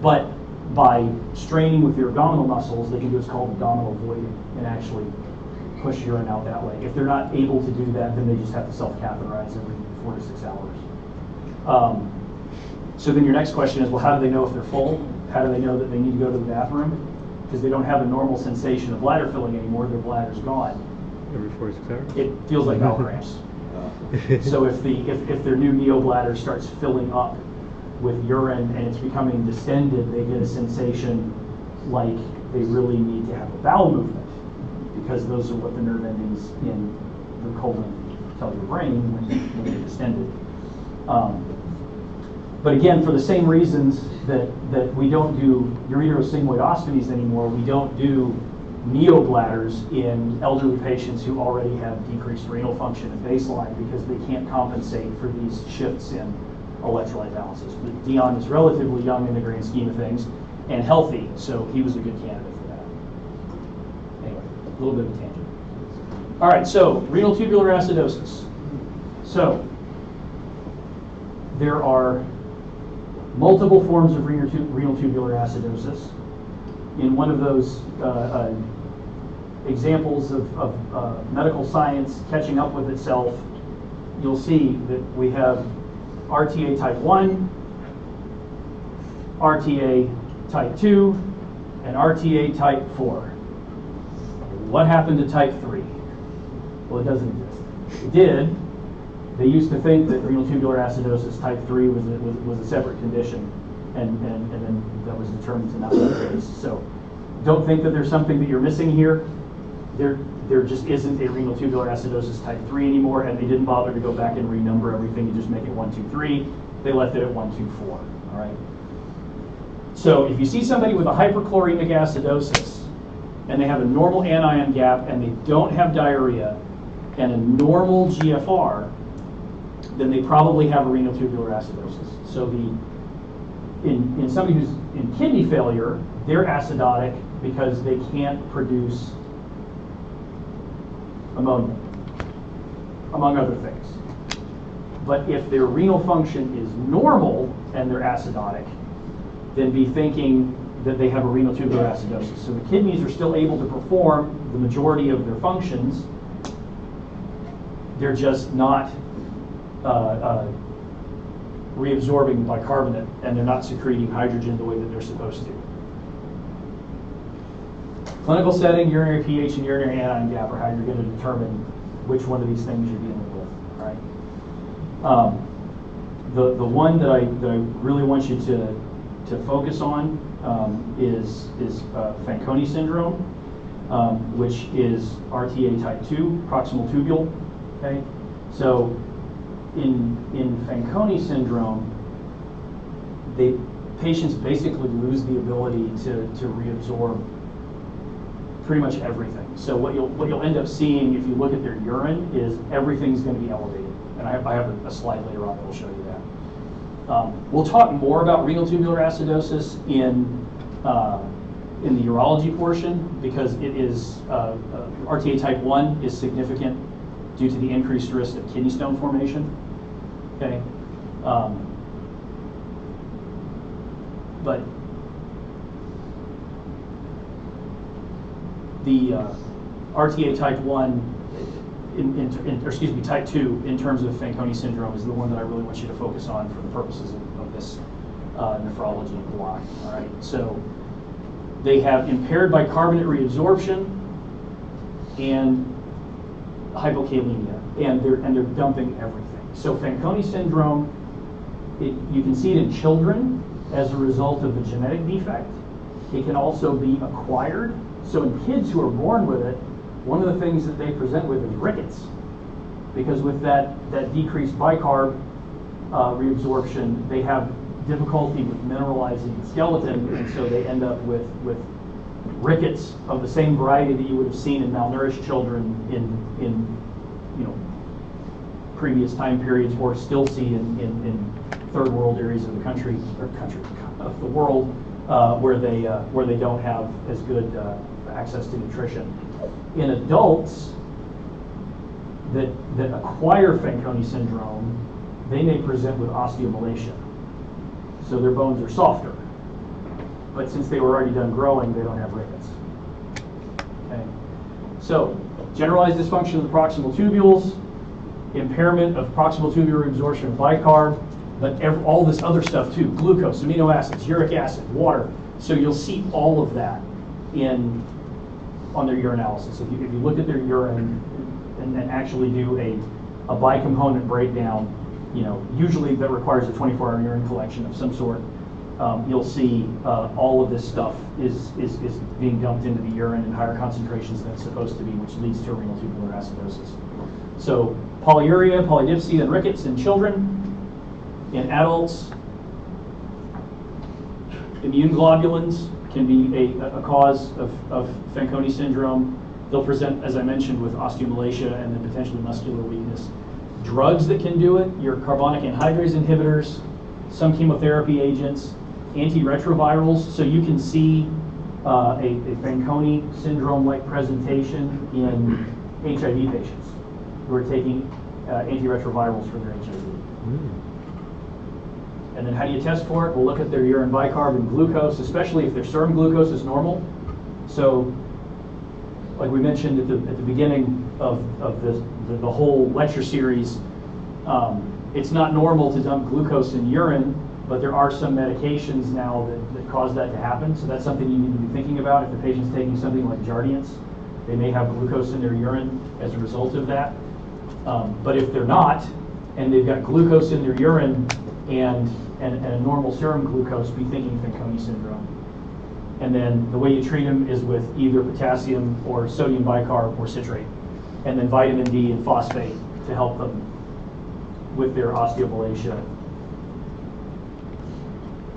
But by straining with your abdominal muscles, they can do what's called abdominal voiding and actually push urine out that way. If they're not able to do that, then they just have to self-catheterize every 4 to 6 hours. So then your next question is, well, how do they know if they're full? How do they know that they need to go to the bathroom? Because they don't have a normal sensation of bladder filling anymore. Their bladder's gone. Every 4 to 6 hours? It feels like bowel cramps. So if their new neobladder starts filling up with urine and it's becoming distended, they get a sensation like they really need to have a bowel movement, because those are what the nerve endings in the colon tell your brain when they're distended. But again, for the same reasons that we don't do ureterosigmoidostomies anymore, we don't do neobladders in elderly patients who already have decreased renal function at baseline, because they can't compensate for these shifts in electrolyte balances. But Deion is relatively young in the grand scheme of things and healthy, so he was a good candidate for that. Anyway, a little bit of a tangent. All right, so renal tubular acidosis. So there are multiple forms of renal tubular acidosis. In one of those examples of medical science catching up with itself, you'll see that we have RTA type 1, RTA type 2, and RTA type 4. What happened to type 3? Well, it doesn't exist. It did. They used to think that renal tubular acidosis type 3 was a separate condition, and then that was determined to not be the case. So don't think that there's something that you're missing here. There just isn't a renal tubular acidosis type 3 anymore, and they didn't bother to go back and renumber everything and just make it 1, 2, 3. They left it at 1, 2, 4. All right. So if you see somebody with a hyperchloremic acidosis and they have a normal anion gap and they don't have diarrhea and a normal GFR, then they probably have a renal tubular acidosis. So in somebody who's in kidney failure, they're acidotic because they can't produce ammonia, among other things. But if their renal function is normal and they're acidotic, then be thinking that they have a renal tubular acidosis. So the kidneys are still able to perform the majority of their functions. They're just not reabsorbing bicarbonate, and they're not secreting hydrogen the way that they're supposed to. Clinical setting, urinary pH, and urinary anion gap are how you're going to determine which one of these things you're dealing with. All right. The one that I really want you to focus on is Fanconi syndrome, which is RTA type 2, proximal tubule. Okay, so in Fanconi syndrome, patients basically lose the ability to reabsorb pretty much everything. So what you'll end up seeing if you look at their urine is everything's going to be elevated. And I have a slide later on that will show you that. We'll talk more about renal tubular acidosis in the urology portion, because it is RTA type 1 is significant due to the increased risk of kidney stone formation. Okay, but the RTA type 1, type 2 in terms of Fanconi syndrome is the one that I really want you to focus on for the purposes of this nephrology block. All right, so they have impaired bicarbonate reabsorption and hypokalemia, and they're dumping everything. So Fanconi syndrome, you can see it in children as a result of a genetic defect. It can also be acquired. So in kids who are born with it, one of the things that they present with is rickets, because with that decreased bicarb reabsorption, they have difficulty with mineralizing the skeleton, and so they end up with rickets of the same variety that you would have seen in malnourished children in previous time periods, or still see in third world areas of the of the world, where they don't have as good access to nutrition. In adults that acquire Fanconi syndrome, they may present with osteomalacia. So their bones are softer. But since they were already done growing, they don't have rickets. Okay. So generalized dysfunction of the proximal tubules, impairment of proximal tubular absorption of bicarb, but all this other stuff too, glucose, amino acids, uric acid, water. So you'll see all of that on their urinalysis. If you look at their urine and actually do a bicomponent breakdown, usually that requires a 24-hour urine collection of some sort, you'll see all of this stuff is being dumped into the urine in higher concentrations than it's supposed to be, which leads to renal tubular acidosis. So polyuria, polydipsia, and rickets in children. In adults, immune globulins can be a cause of Fanconi syndrome. They'll present, as I mentioned, with osteomalacia and then potentially muscular weakness. Drugs that can do it, your carbonic anhydrase inhibitors, some chemotherapy agents, antiretrovirals. So you can see a Fanconi syndrome-like presentation in HIV patients who are taking antiretrovirals for their HIV. And then how do you test for it? We'll look at their urine bicarb and glucose, especially if their serum glucose is normal. So, like we mentioned at the beginning of the whole lecture series, it's not normal to dump glucose in urine, but there are some medications now that cause that to happen. So that's something you need to be thinking about. If the patient's taking something like Jardiance, they may have glucose in their urine as a result of that. But if they're not, and they've got glucose in their urine and a normal serum glucose, be thinking Fanconi syndrome. And then the way you treat them is with either potassium or sodium bicarb or citrate, and then vitamin D and phosphate to help them with their osteomalacia.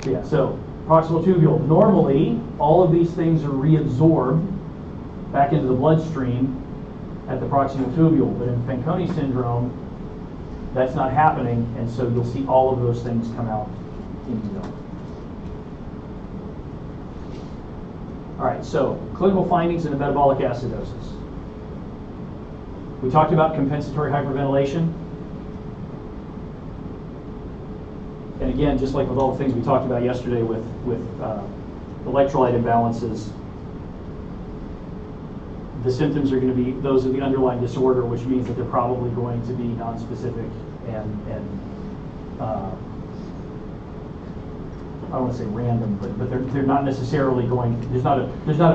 Yeah, so proximal tubule. Normally, all of these things are reabsorbed back into the bloodstream at the proximal tubule, but in Fanconi syndrome, that's not happening, and so you'll see all of those things come out in the urine. All right, so clinical findings in the metabolic acidosis. We talked about compensatory hyperventilation. And again, just like with all the things we talked about yesterday with electrolyte imbalances, the symptoms are going to be those of the underlying disorder, which means that they're probably going to be nonspecific and I don't want to say random, but they're not necessarily going. There's not a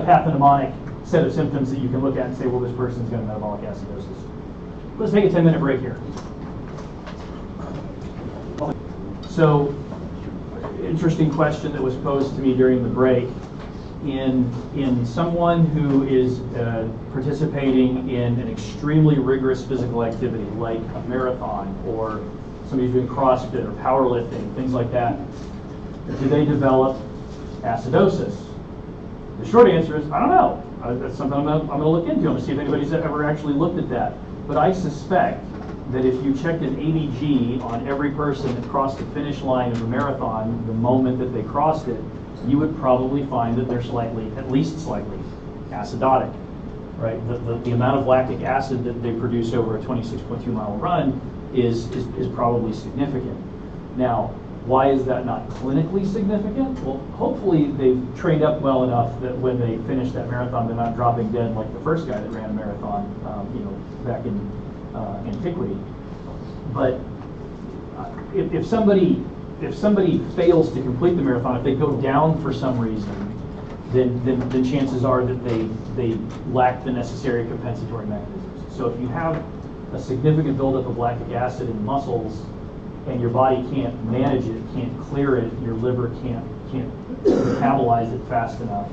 pathognomonic set of symptoms that you can look at and say, well, this person's got metabolic acidosis. Let's take a 10-minute break here. So, interesting question that was posed to me during the break. In someone who is participating in an extremely rigorous physical activity like a marathon, or somebody who's doing CrossFit or powerlifting, things like that, do they develop acidosis? The short answer is, I don't know. That's something I'm gonna look into. I'm gonna see if anybody's ever actually looked at that. But I suspect that if you checked an ABG on every person that crossed the finish line of a marathon the moment that they crossed it, you would probably find that they're at least slightly acidotic, right? The amount of lactic acid that they produce over a 26.2 mile run is probably significant. Now, why is that not clinically significant? Well, hopefully they've trained up well enough that when they finish that marathon, they're not dropping dead like the first guy that ran a marathon, back in antiquity. But if somebody fails to complete the marathon, if they go down for some reason, then chances are that they lack the necessary compensatory mechanisms. So if you have a significant buildup of lactic acid in muscles and your body can't manage it, can't clear it, your liver can't metabolize it fast enough,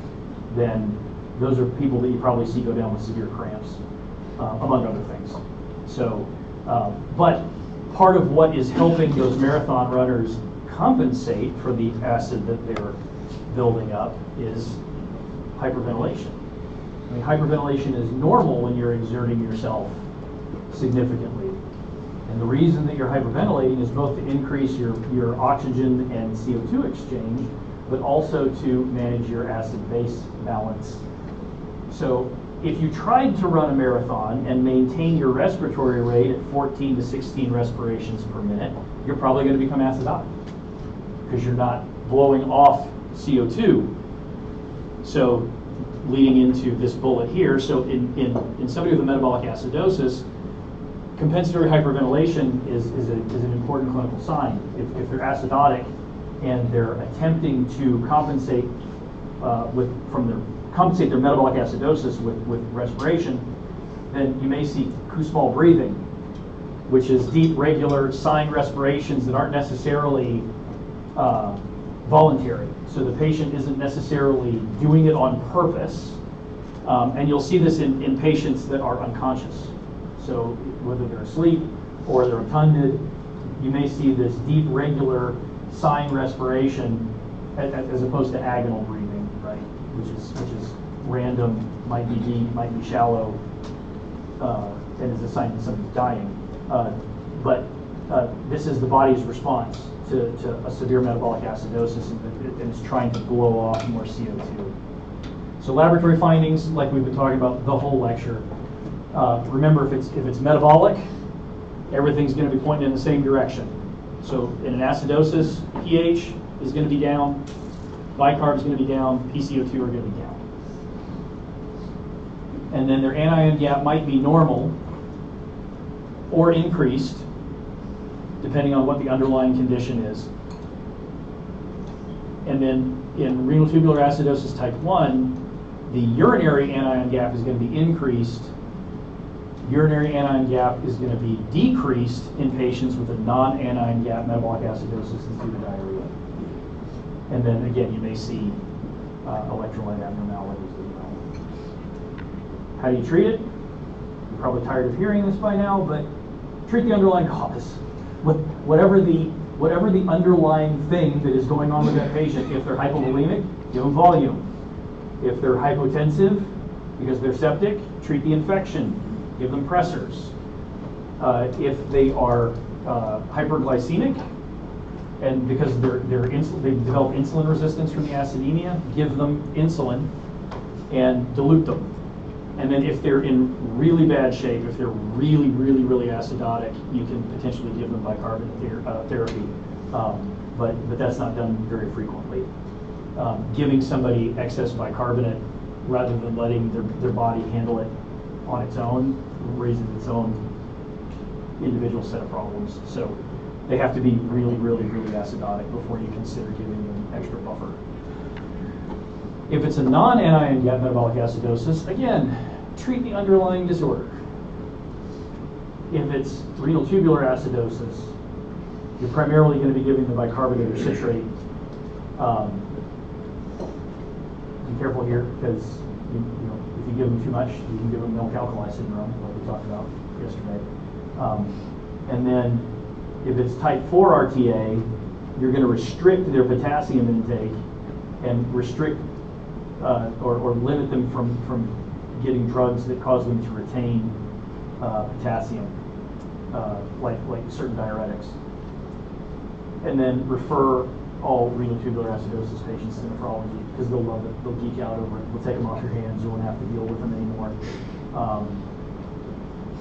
then those are people that you probably see go down with severe cramps, among other things. So, but part of what is helping those marathon runners compensate for the acid that they're building up is hyperventilation. I mean, hyperventilation is normal when you're exerting yourself significantly. And the reason that you're hyperventilating is both to increase your oxygen and CO2 exchange, but also to manage your acid-base balance. So if you tried to run a marathon and maintain your respiratory rate at 14 to 16 respirations per minute, you're probably going to become acidotic because you're not blowing off CO2. So leading into this bullet here, so in somebody with a metabolic acidosis, compensatory hyperventilation is an important clinical sign. If they're acidotic and they're attempting to compensate compensate their metabolic acidosis with respiration, then you may see Kussmaul breathing, which is deep, regular, signed respirations that aren't necessarily voluntary. So the patient isn't necessarily doing it on purpose. And you'll see this in patients that are unconscious. So whether they're asleep or they're obtunded, you may see this deep, regular, signed respiration as opposed to agonal breathing, right? Which is random, might be deep, might be shallow, and is a sign that somebody's dying. But this is the body's response to a severe metabolic acidosis, and it's trying to blow off more CO2. So laboratory findings, like we've been talking about the whole lecture. Remember, if it's metabolic, everything's going to be pointing in the same direction. So in an acidosis, pH is going to be down, bicarb is going to be down, PCO2 are going to be down. And then their anion gap might be normal or increased, depending on what the underlying condition is. And then in renal tubular acidosis type 1, the urinary anion gap is going to be increased. Urinary anion gap is going to be decreased in patients with a non-anion gap metabolic acidosis that's due to diarrhea. And then again, you may see electrolyte abnormalities as well. How do you treat it? You're probably tired of hearing this by now, but treat the underlying cause. Whatever the underlying thing that is going on with that patient, if they're hypovolemic, give them volume. If they're hypotensive because they're septic, treat the infection, give them pressors. If they are hyperglycemic, and because they've developed insulin resistance from the acidemia, give them insulin and dilute them. And then if they're in really bad shape, if they're really, really, really acidotic, you can potentially give them bicarbonate therapy. But that's not done very frequently. Giving somebody excess bicarbonate rather than letting their body handle it on its own raises its own individual set of problems. So they have to be really, really, really acidotic before you consider giving them extra buffer. If it's a non-anion gap metabolic acidosis, again, treat the underlying disorder. If it's renal tubular acidosis, you're primarily going to be giving the bicarbonate or citrate. Be careful here, because if you give them too much, you can give them milk alkali syndrome, like we talked about yesterday. And then if it's type 4 RTA, you're going to restrict their potassium intake and restrict or limit them from getting drugs that cause them to retain potassium, like certain diuretics. And then refer all renal tubular acidosis patients to nephrology because they'll love it. They'll geek out over it. They'll take them off your hands. You won't have to deal with them anymore.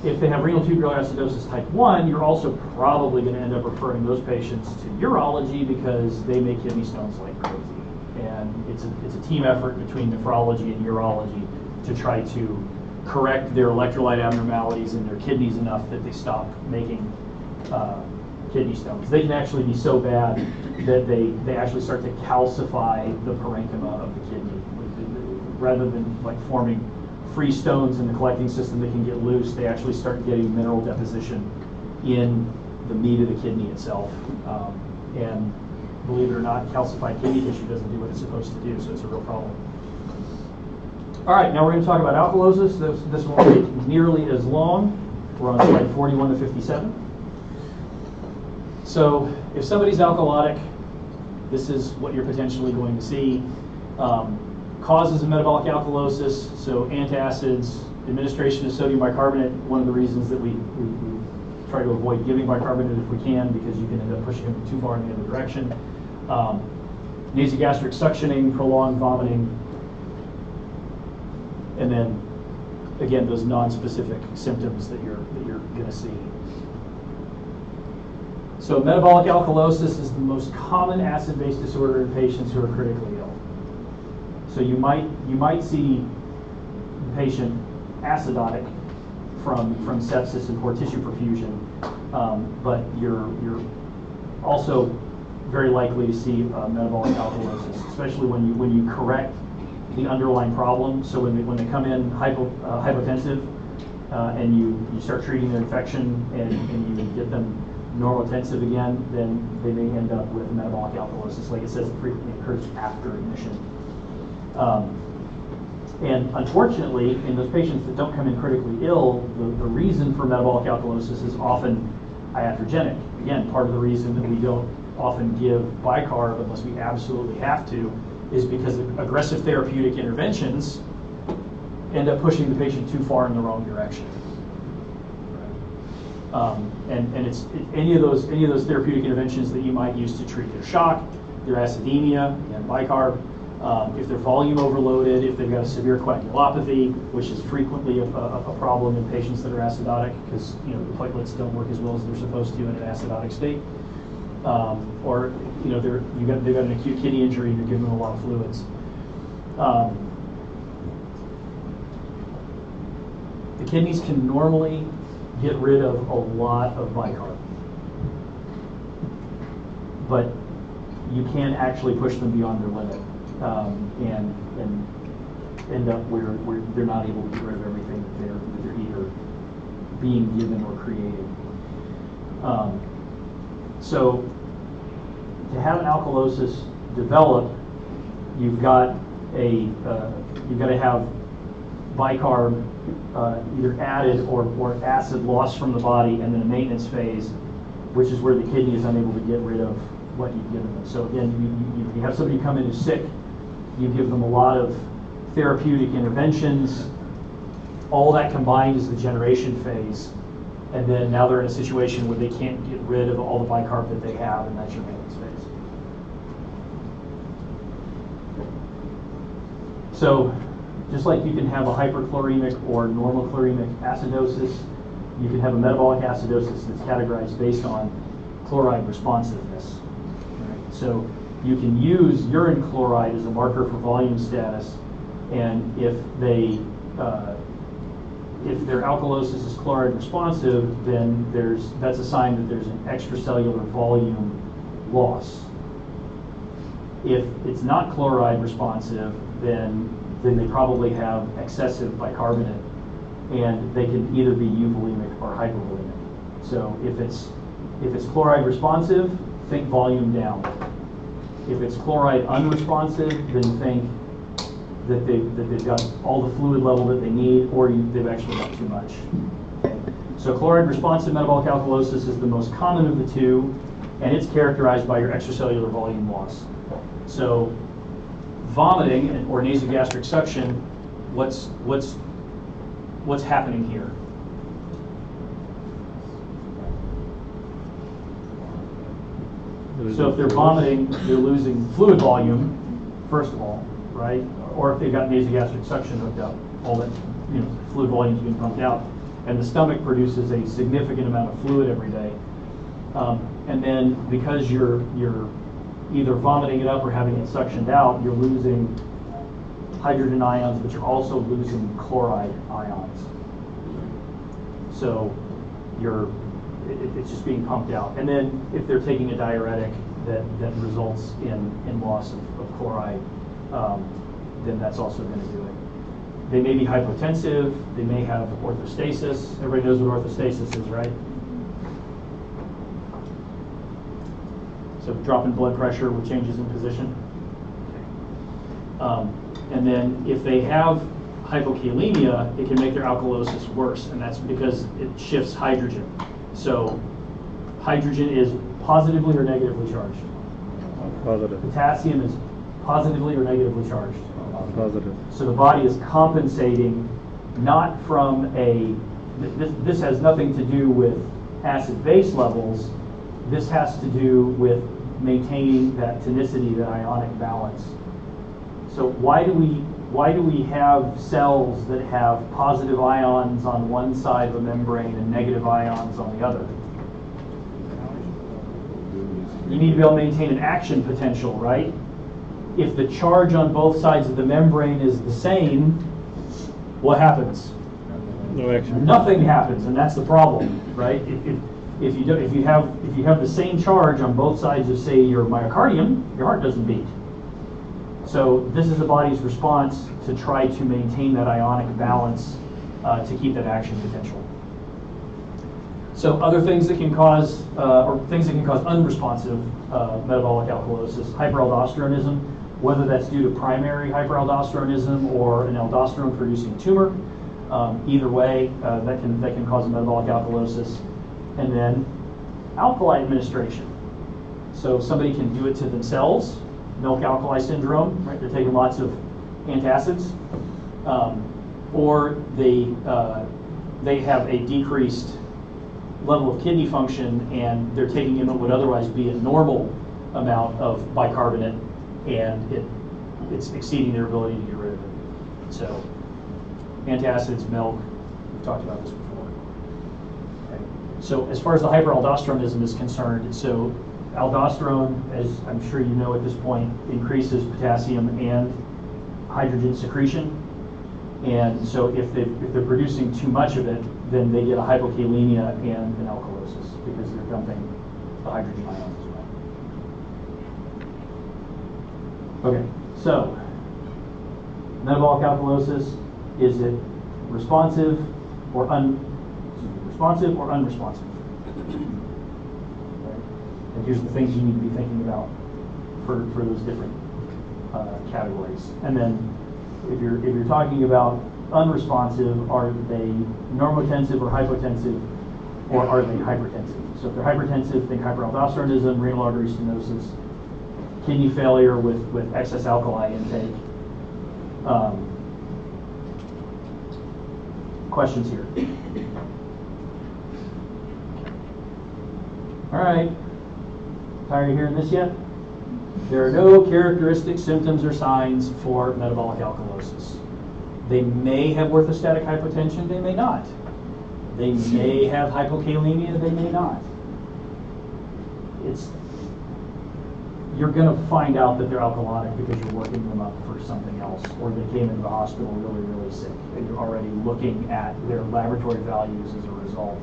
If they have renal tubular acidosis type 1, you're also probably going to end up referring those patients to urology because they make kidney stones like crazy. And it's a team effort between nephrology and urology to try to correct their electrolyte abnormalities in their kidneys enough that they stop making kidney stones. They can actually be so bad that they actually start to calcify the parenchyma of the kidney. Rather than like forming free stones in the collecting system that can get loose, they actually start getting mineral deposition in the meat of the kidney itself. And believe it or not, calcified kidney tissue doesn't do what it's supposed to do, so it's a real problem. All right, now we're going to talk about alkalosis. This won't take nearly as long. We're on slide 41 to 57. So if somebody's alkalotic, this is what you're potentially going to see. Causes of metabolic alkalosis, so antacids, administration of sodium bicarbonate, one of the reasons that we try to avoid giving bicarbonate if we can, because you can end up pushing them too far in the other direction. Nasogastric suctioning, prolonged vomiting, and then, again, those non-specific symptoms that you're going to see. So metabolic alkalosis is the most common acid-base disorder in patients who are critically ill. So you might see the patient acidotic from sepsis and poor tissue perfusion, but you're also very likely to see metabolic alkalosis, especially when you correct the underlying problem. So when they come in hypotensive and you start treating their infection and you get them normotensive again, then they may end up with metabolic alkalosis. Like it says, it frequently occurs after admission. And unfortunately, in those patients that don't come in critically ill, the reason for metabolic alkalosis is often iatrogenic. Again, part of the reason that we don't often give bicarb unless we absolutely have to is because aggressive therapeutic interventions end up pushing the patient too far in the wrong direction. And it's any of those therapeutic interventions that you might use to treat their shock, their acidemia, and bicarb. If they're volume overloaded, if they've got a severe coagulopathy, which is frequently a problem in patients that are acidotic because the platelets don't work as well as they're supposed to in an acidotic state, or they've got an acute kidney injury and you're giving them a lot of fluids. The kidneys can normally get rid of a lot of bicarb, but you can't actually push them beyond their limit. And end up where they're not able to get rid of everything that they're either being given or creating. So to have an alkalosis develop, you've got to have bicarb either added or acid lost from the body, and then a maintenance phase, which is where the kidney is unable to get rid of what you've given them. So again, you have somebody come in who's sick, you give them a lot of therapeutic interventions, all that combined is the generation phase, and then now they're in a situation where they can't get rid of all the bicarb that they have, and that's your maintenance phase. So just like you can have a hyperchloremic or normal chloremic acidosis, you can have a metabolic acidosis that's categorized based on chloride responsiveness. Right? So you can use urine chloride as a marker for volume status, and if their alkalosis is chloride responsive, then that's a sign that there's an extracellular volume loss. If it's not chloride responsive, then they probably have excessive bicarbonate, and they can either be euvolemic or hypovolemic. So if it's chloride responsive, think volume down. If it's chloride unresponsive, then think that they've got all the fluid level that they need, or they've actually got too much. So chloride responsive metabolic alkalosis is the most common of the two, and it's characterized by your extracellular volume loss. So vomiting or nasogastric suction, what's what's happening here? So if they're vomiting, they're losing fluid volume, first of all, right? Or if they've got nasogastric suction hooked up, all that, fluid volume is being pumped out. And the stomach produces a significant amount of fluid every day. And then because you're either vomiting it up or having it suctioned out, you're losing hydrogen ions, but you're also losing chloride ions. So it's just being pumped out. And then if they're taking a diuretic that results in loss of chloride, then that's also going to do it. They may be hypotensive, they may have orthostasis. Everybody knows what orthostasis is, right? So drop in blood pressure with changes in position. And then if they have hypokalemia, it can make their alkalosis worse, and that's because it shifts hydrogen. So hydrogen is positively or negatively charged? Positive. Potassium is positively or negatively charged? Positive. So the body is compensating not from this has nothing to do with acid-base levels. This has to do with maintaining that tonicity, that ionic balance. So why do we have cells that have positive ions on one side of a membrane and negative ions on the other? You need to be able to maintain an action potential, right? If the charge on both sides of the membrane is the same, what happens? No action. Nothing happens, and that's the problem, right? If you have the same charge on both sides of, say, your myocardium, your heart doesn't beat. So this is the body's response to try to maintain that ionic balance to keep that action potential. So other things that can cause, or things that can cause unresponsive metabolic alkalosis, hyperaldosteronism, whether that's due to primary hyperaldosteronism or an aldosterone-producing tumor. Either way, that can cause a metabolic alkalosis. And then alkali administration. So somebody can do it to themselves, milk alkali syndrome, right? They're taking lots of antacids, or they have a decreased level of kidney function and they're taking in what would otherwise be a normal amount of bicarbonate, and it's exceeding their ability to get rid of it. So antacids, milk, we've talked about this before. Okay. So as far as the hyperaldosteronism is concerned, so aldosterone, as I'm sure you know at this point, increases potassium and hydrogen secretion. And so if they're producing too much of it, then they get a hypokalemia and an alkalosis because they're dumping the hydrogen ions as well. Okay, so metabolic alkalosis, is it responsive or unresponsive? And here's the things you need to be thinking about for those different categories. And then if you're talking about unresponsive, are they normotensive or hypotensive, or are they hypertensive? So if they're hypertensive, think hyperaldosteronism, renal artery stenosis, kidney failure with excess alkali intake. Questions here? All right. Tired of hearing this yet? There are no characteristic symptoms or signs for metabolic alkalosis. They may have orthostatic hypotension, they may not. They may have hypokalemia, they may not. You're going to find out that they're alkalonic because you're working them up for something else, or they came into the hospital really, really sick, and you're already looking at their laboratory values as a result.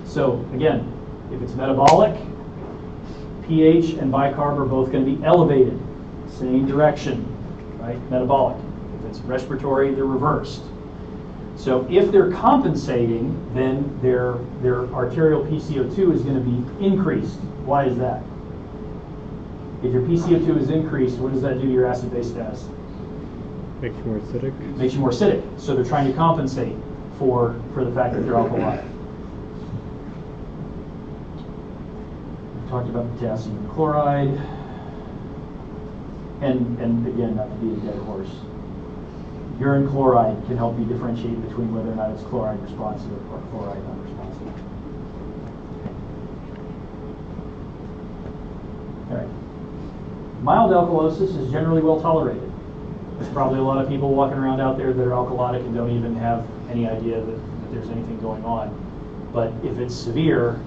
So again, if it's metabolic, pH and bicarb are both going to be elevated, same direction, right? Metabolic. If it's respiratory, they're reversed. So if they're compensating, then their arterial PCO2 is going to be increased. Why is that? If your PCO2 is increased, what does that do to your acid-base status? Makes you more acidic. Makes you more acidic. So they're trying to compensate for the fact that they're alkaline. We talked about potassium chloride. And again, not to be a dead horse, Urine chloride can help you differentiate between whether or not it's chloride responsive or chloride unresponsive. All right. Mild alkalosis is generally well tolerated. There's probably a lot of people walking around out there that are alkalotic and don't even have any idea that there's anything going on. But if it's severe,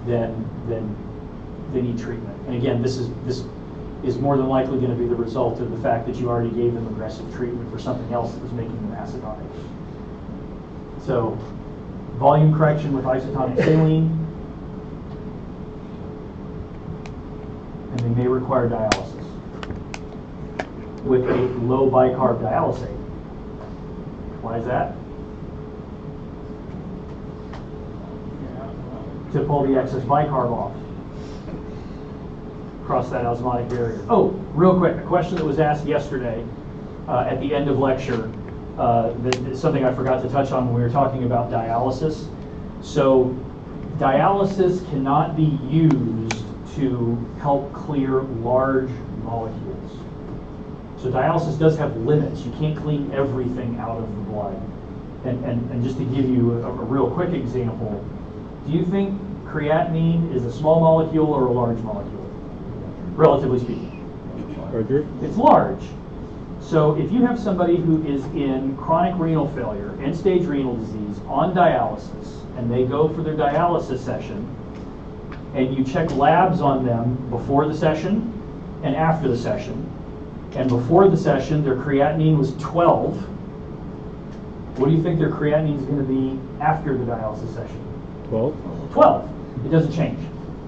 then they need treatment. And again, this is more than likely going to be the result of the fact that you already gave them aggressive treatment for something else that was making them acidotic. So, volume correction with isotonic saline, and they may require dialysis with a low bicarb dialysate. Why is that? To pull the excess bicarb off, cross that osmotic barrier. Oh, real quick, a question that was asked yesterday at the end of lecture, that's something I forgot to touch on when we were talking about dialysis. So dialysis cannot be used to help clear large molecules. So dialysis does have limits. You can't clean everything out of the blood. And just to give you a real quick example, do you think creatinine is a small molecule or a large molecule, relatively speaking? Larger? It's large. So if you have somebody who is in chronic renal failure, end-stage renal disease, on dialysis, and they go for their dialysis session, and you check labs on them before the session and after the session, and before the session their creatinine was 12, what do you think their creatinine is going to be after the dialysis session? 12? 12. It doesn't change.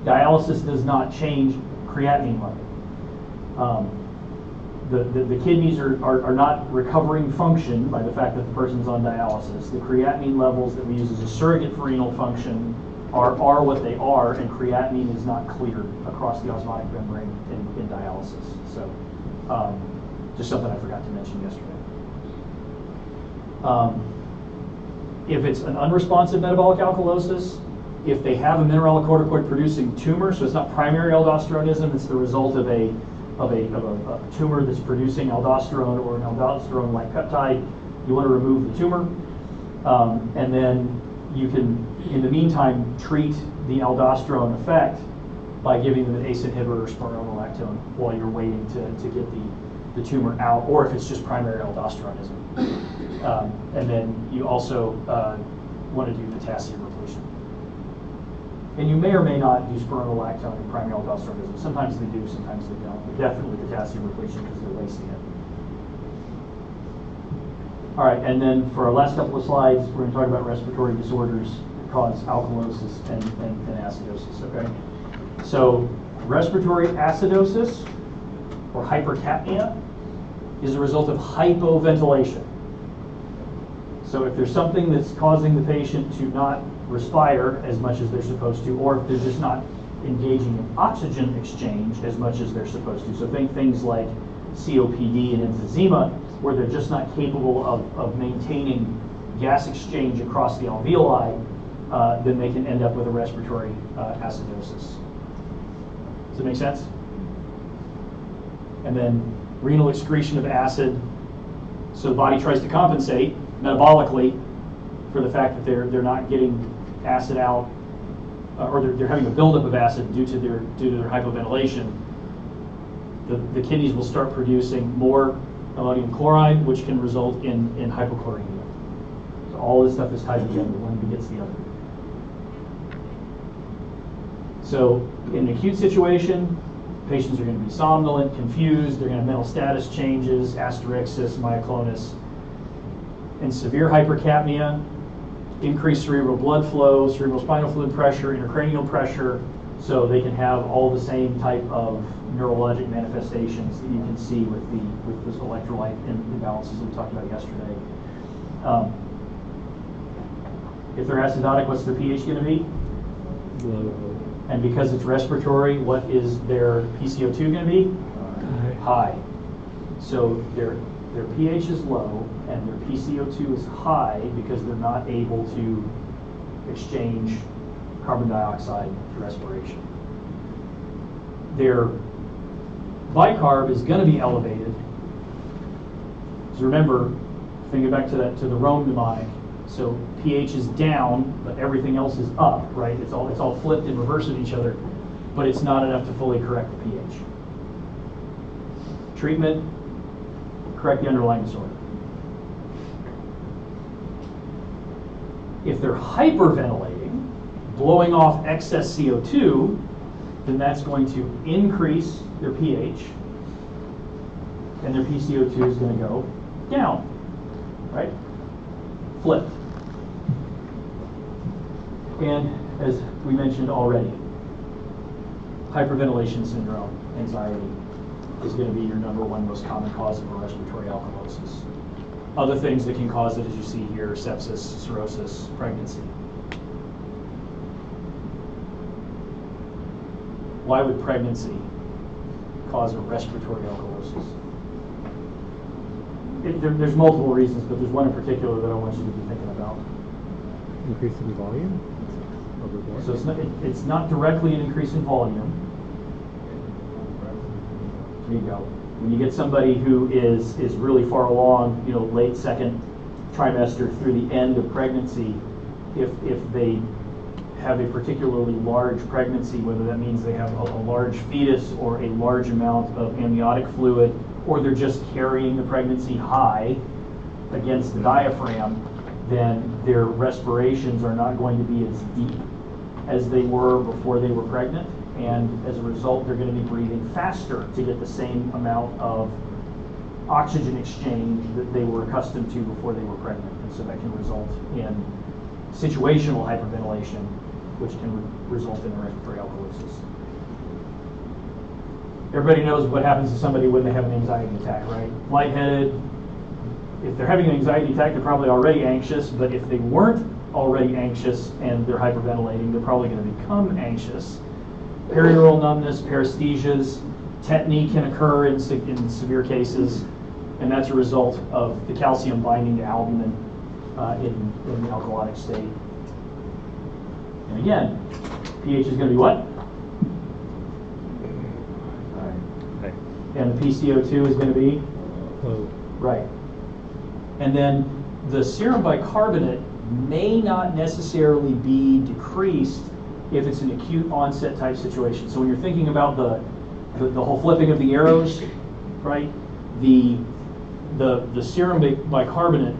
Dialysis does not change creatinine level. The kidneys are not recovering function by the fact that the person's on dialysis. The creatinine levels that we use as a surrogate for renal function are what they are, and creatinine is not cleared across the osmotic membrane in dialysis. So just something I forgot to mention yesterday. If it's an unresponsive metabolic alkalosis, if they have a mineralocorticoid producing tumor, so it's not primary aldosteronism, it's the result of a tumor that's producing aldosterone or an aldosterone-like peptide, you want to remove the tumor. And then you can, in the meantime, treat the aldosterone effect by giving them an ACE inhibitor or spironolactone while you're waiting to get the tumor out, or if it's just primary aldosteronism. And then you also want to do potassium repletion. And you may or may not do spironolactone in primary aldosteronism. Sometimes they do, sometimes they don't. But definitely potassium repletion because they're lacing it. All right, and then for our last couple of slides, we're going to talk about respiratory disorders that cause alkalosis and acidosis, okay? So respiratory acidosis or hypercapnia is a result of hypoventilation. So if there's something that's causing the patient to not respire as much as they're supposed to, or if they're just not engaging in oxygen exchange as much as they're supposed to. So think things like COPD and emphysema, where they're just not capable of maintaining gas exchange across the alveoli, then they can end up with a respiratory acidosis. Does that make sense? And then renal excretion of acid. So the body tries to compensate metabolically for the fact that they're not getting acid out, or they're having a buildup of acid due to their hypoventilation. The kidneys will start producing more ammonium chloride, which can result in hypochloremia. So all this stuff is tied together. One begets the other. So in an acute situation, patients are going to be somnolent, confused. They're going to have mental status changes, asterixis, myoclonus. In severe hypercapnia, increased cerebral blood flow, cerebral spinal fluid pressure, intracranial pressure, so they can have all the same type of neurologic manifestations that you can see with this electrolyte imbalances that we talked about yesterday. If they're acidotic, what's their pH going to be? Low. And because it's respiratory, what is their PCO2 going to be? High. So their pH is low and their PCO2 is high because they're not able to exchange carbon dioxide through respiration. Their bicarb is going to be elevated. So remember, Think back to the Rome mnemonic. So pH is down, but everything else is up, right? It's all flipped in reverse of each other, but it's not enough to fully correct the pH. Treatment, correct the underlying disorder. If they're hyperventilating, blowing off excess CO2, then that's going to increase their pH, and their PCO2 is going to go down, right? Flipped. And as we mentioned already, hyperventilation syndrome, anxiety, is going to be your #1 most common cause of a respiratory alkalosis. Other things that can cause it, as you see here, sepsis, cirrhosis, pregnancy. Why would pregnancy cause a respiratory alkalosis? There's multiple reasons, but there's one in particular that I want you to be thinking about. Increase in volume? Overboard? So it's not directly an increase in volume. There you go. When you get somebody who is really far along, late second trimester through the end of pregnancy, if they have a particularly large pregnancy, whether that means they have a large fetus or a large amount of amniotic fluid, or they're just carrying the pregnancy high against the diaphragm, then their respirations are not going to be as deep as they were before they were pregnant. And as a result, they're going to be breathing faster to get the same amount of oxygen exchange that they were accustomed to before they were pregnant. And so that can result in situational hyperventilation, which can result in a respiratory alkalosis. Everybody knows what happens to somebody when they have an anxiety attack, right? Lightheaded. If they're having an anxiety attack, they're probably already anxious, but if they weren't already anxious and they're hyperventilating, they're probably going to become anxious. Perioral numbness, paresthesias, tetany can occur in severe cases, and that's a result of the calcium binding to albumin in the alkalotic state. And again, pH is going to be what? Okay. And the PCO2 is going to be? Low. Right. And then the serum bicarbonate may not necessarily be decreased if it's an acute onset type situation. So when you're thinking about the whole flipping of the arrows, right? The serum bicarbonate,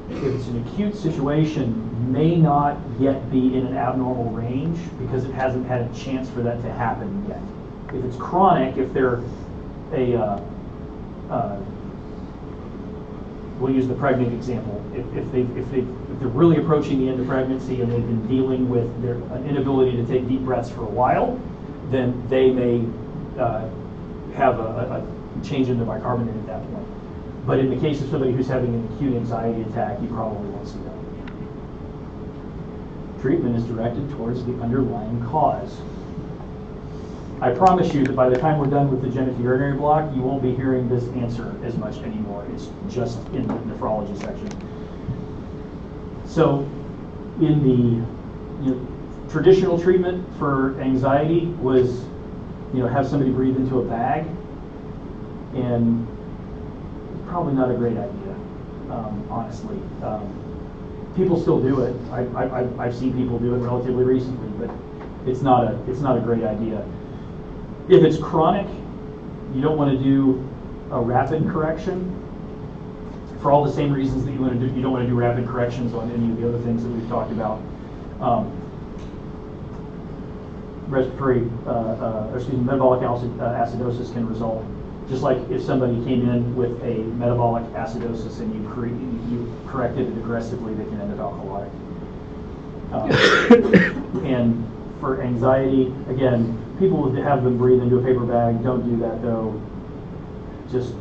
if it's an acute situation, may not yet be in an abnormal range because it hasn't had a chance for that to happen yet. If it's chronic, if they're we'll use the pregnant example. If they're really approaching the end of pregnancy and they've been dealing with their inability to take deep breaths for a while, then they may have a change in the bicarbonate at that point. But in the case of somebody who's having an acute anxiety attack, you probably won't see that. Treatment is directed towards the underlying cause. I promise you that by the time we're done with the genitourinary block, you won't be hearing this answer as much anymore. It's just in the nephrology section. So in the traditional treatment for anxiety was have somebody breathe into a bag, and probably not a great idea, honestly. People still do it. I've seen people do it relatively recently, but it's not a great idea. If it's chronic, you don't want to do a rapid correction for all the same reasons that you don't want to do rapid corrections on any of the other things that we've talked about. Metabolic acidosis can result, just like if somebody came in with a metabolic acidosis and you corrected it aggressively, they can end up alcoholic. And for anxiety, again, people would have them breathe into a paper bag. Don't do that though. Just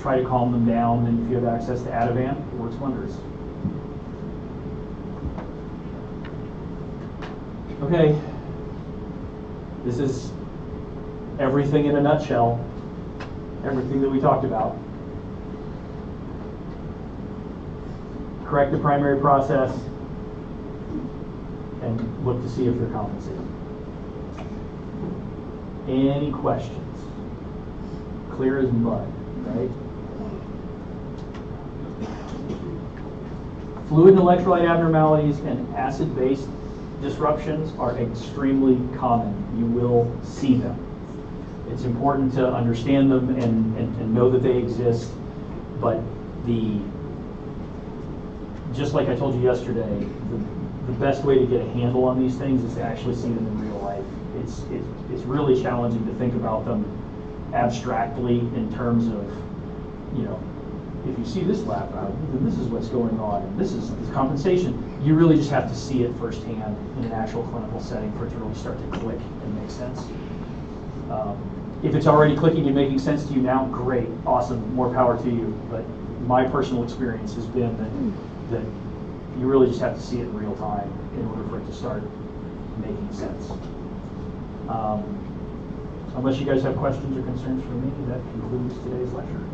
try to calm them down, and if you have access to Ativan, it works wonders. Okay, this is everything in a nutshell, everything that we talked about. Correct the primary process and look to see if they're compensating. Any questions? Clear as mud, right? Fluid and electrolyte abnormalities and acid-base disruptions are extremely common. You will see them. It's important to understand them and know that they exist, but just like I told you yesterday, the best way to get a handle on these things is to actually see them in real life. It's really challenging to think about them abstractly in terms of, if you see this lab value, then this is what's going on, and this is compensation. You really just have to see it firsthand in an actual clinical setting for it to really start to click and make sense. If it's already clicking and making sense to you now, great, awesome, more power to you. But my personal experience has been that you really just have to see it in real time in order for it to start making sense. Unless you guys have questions or concerns for me, that concludes today's lecture.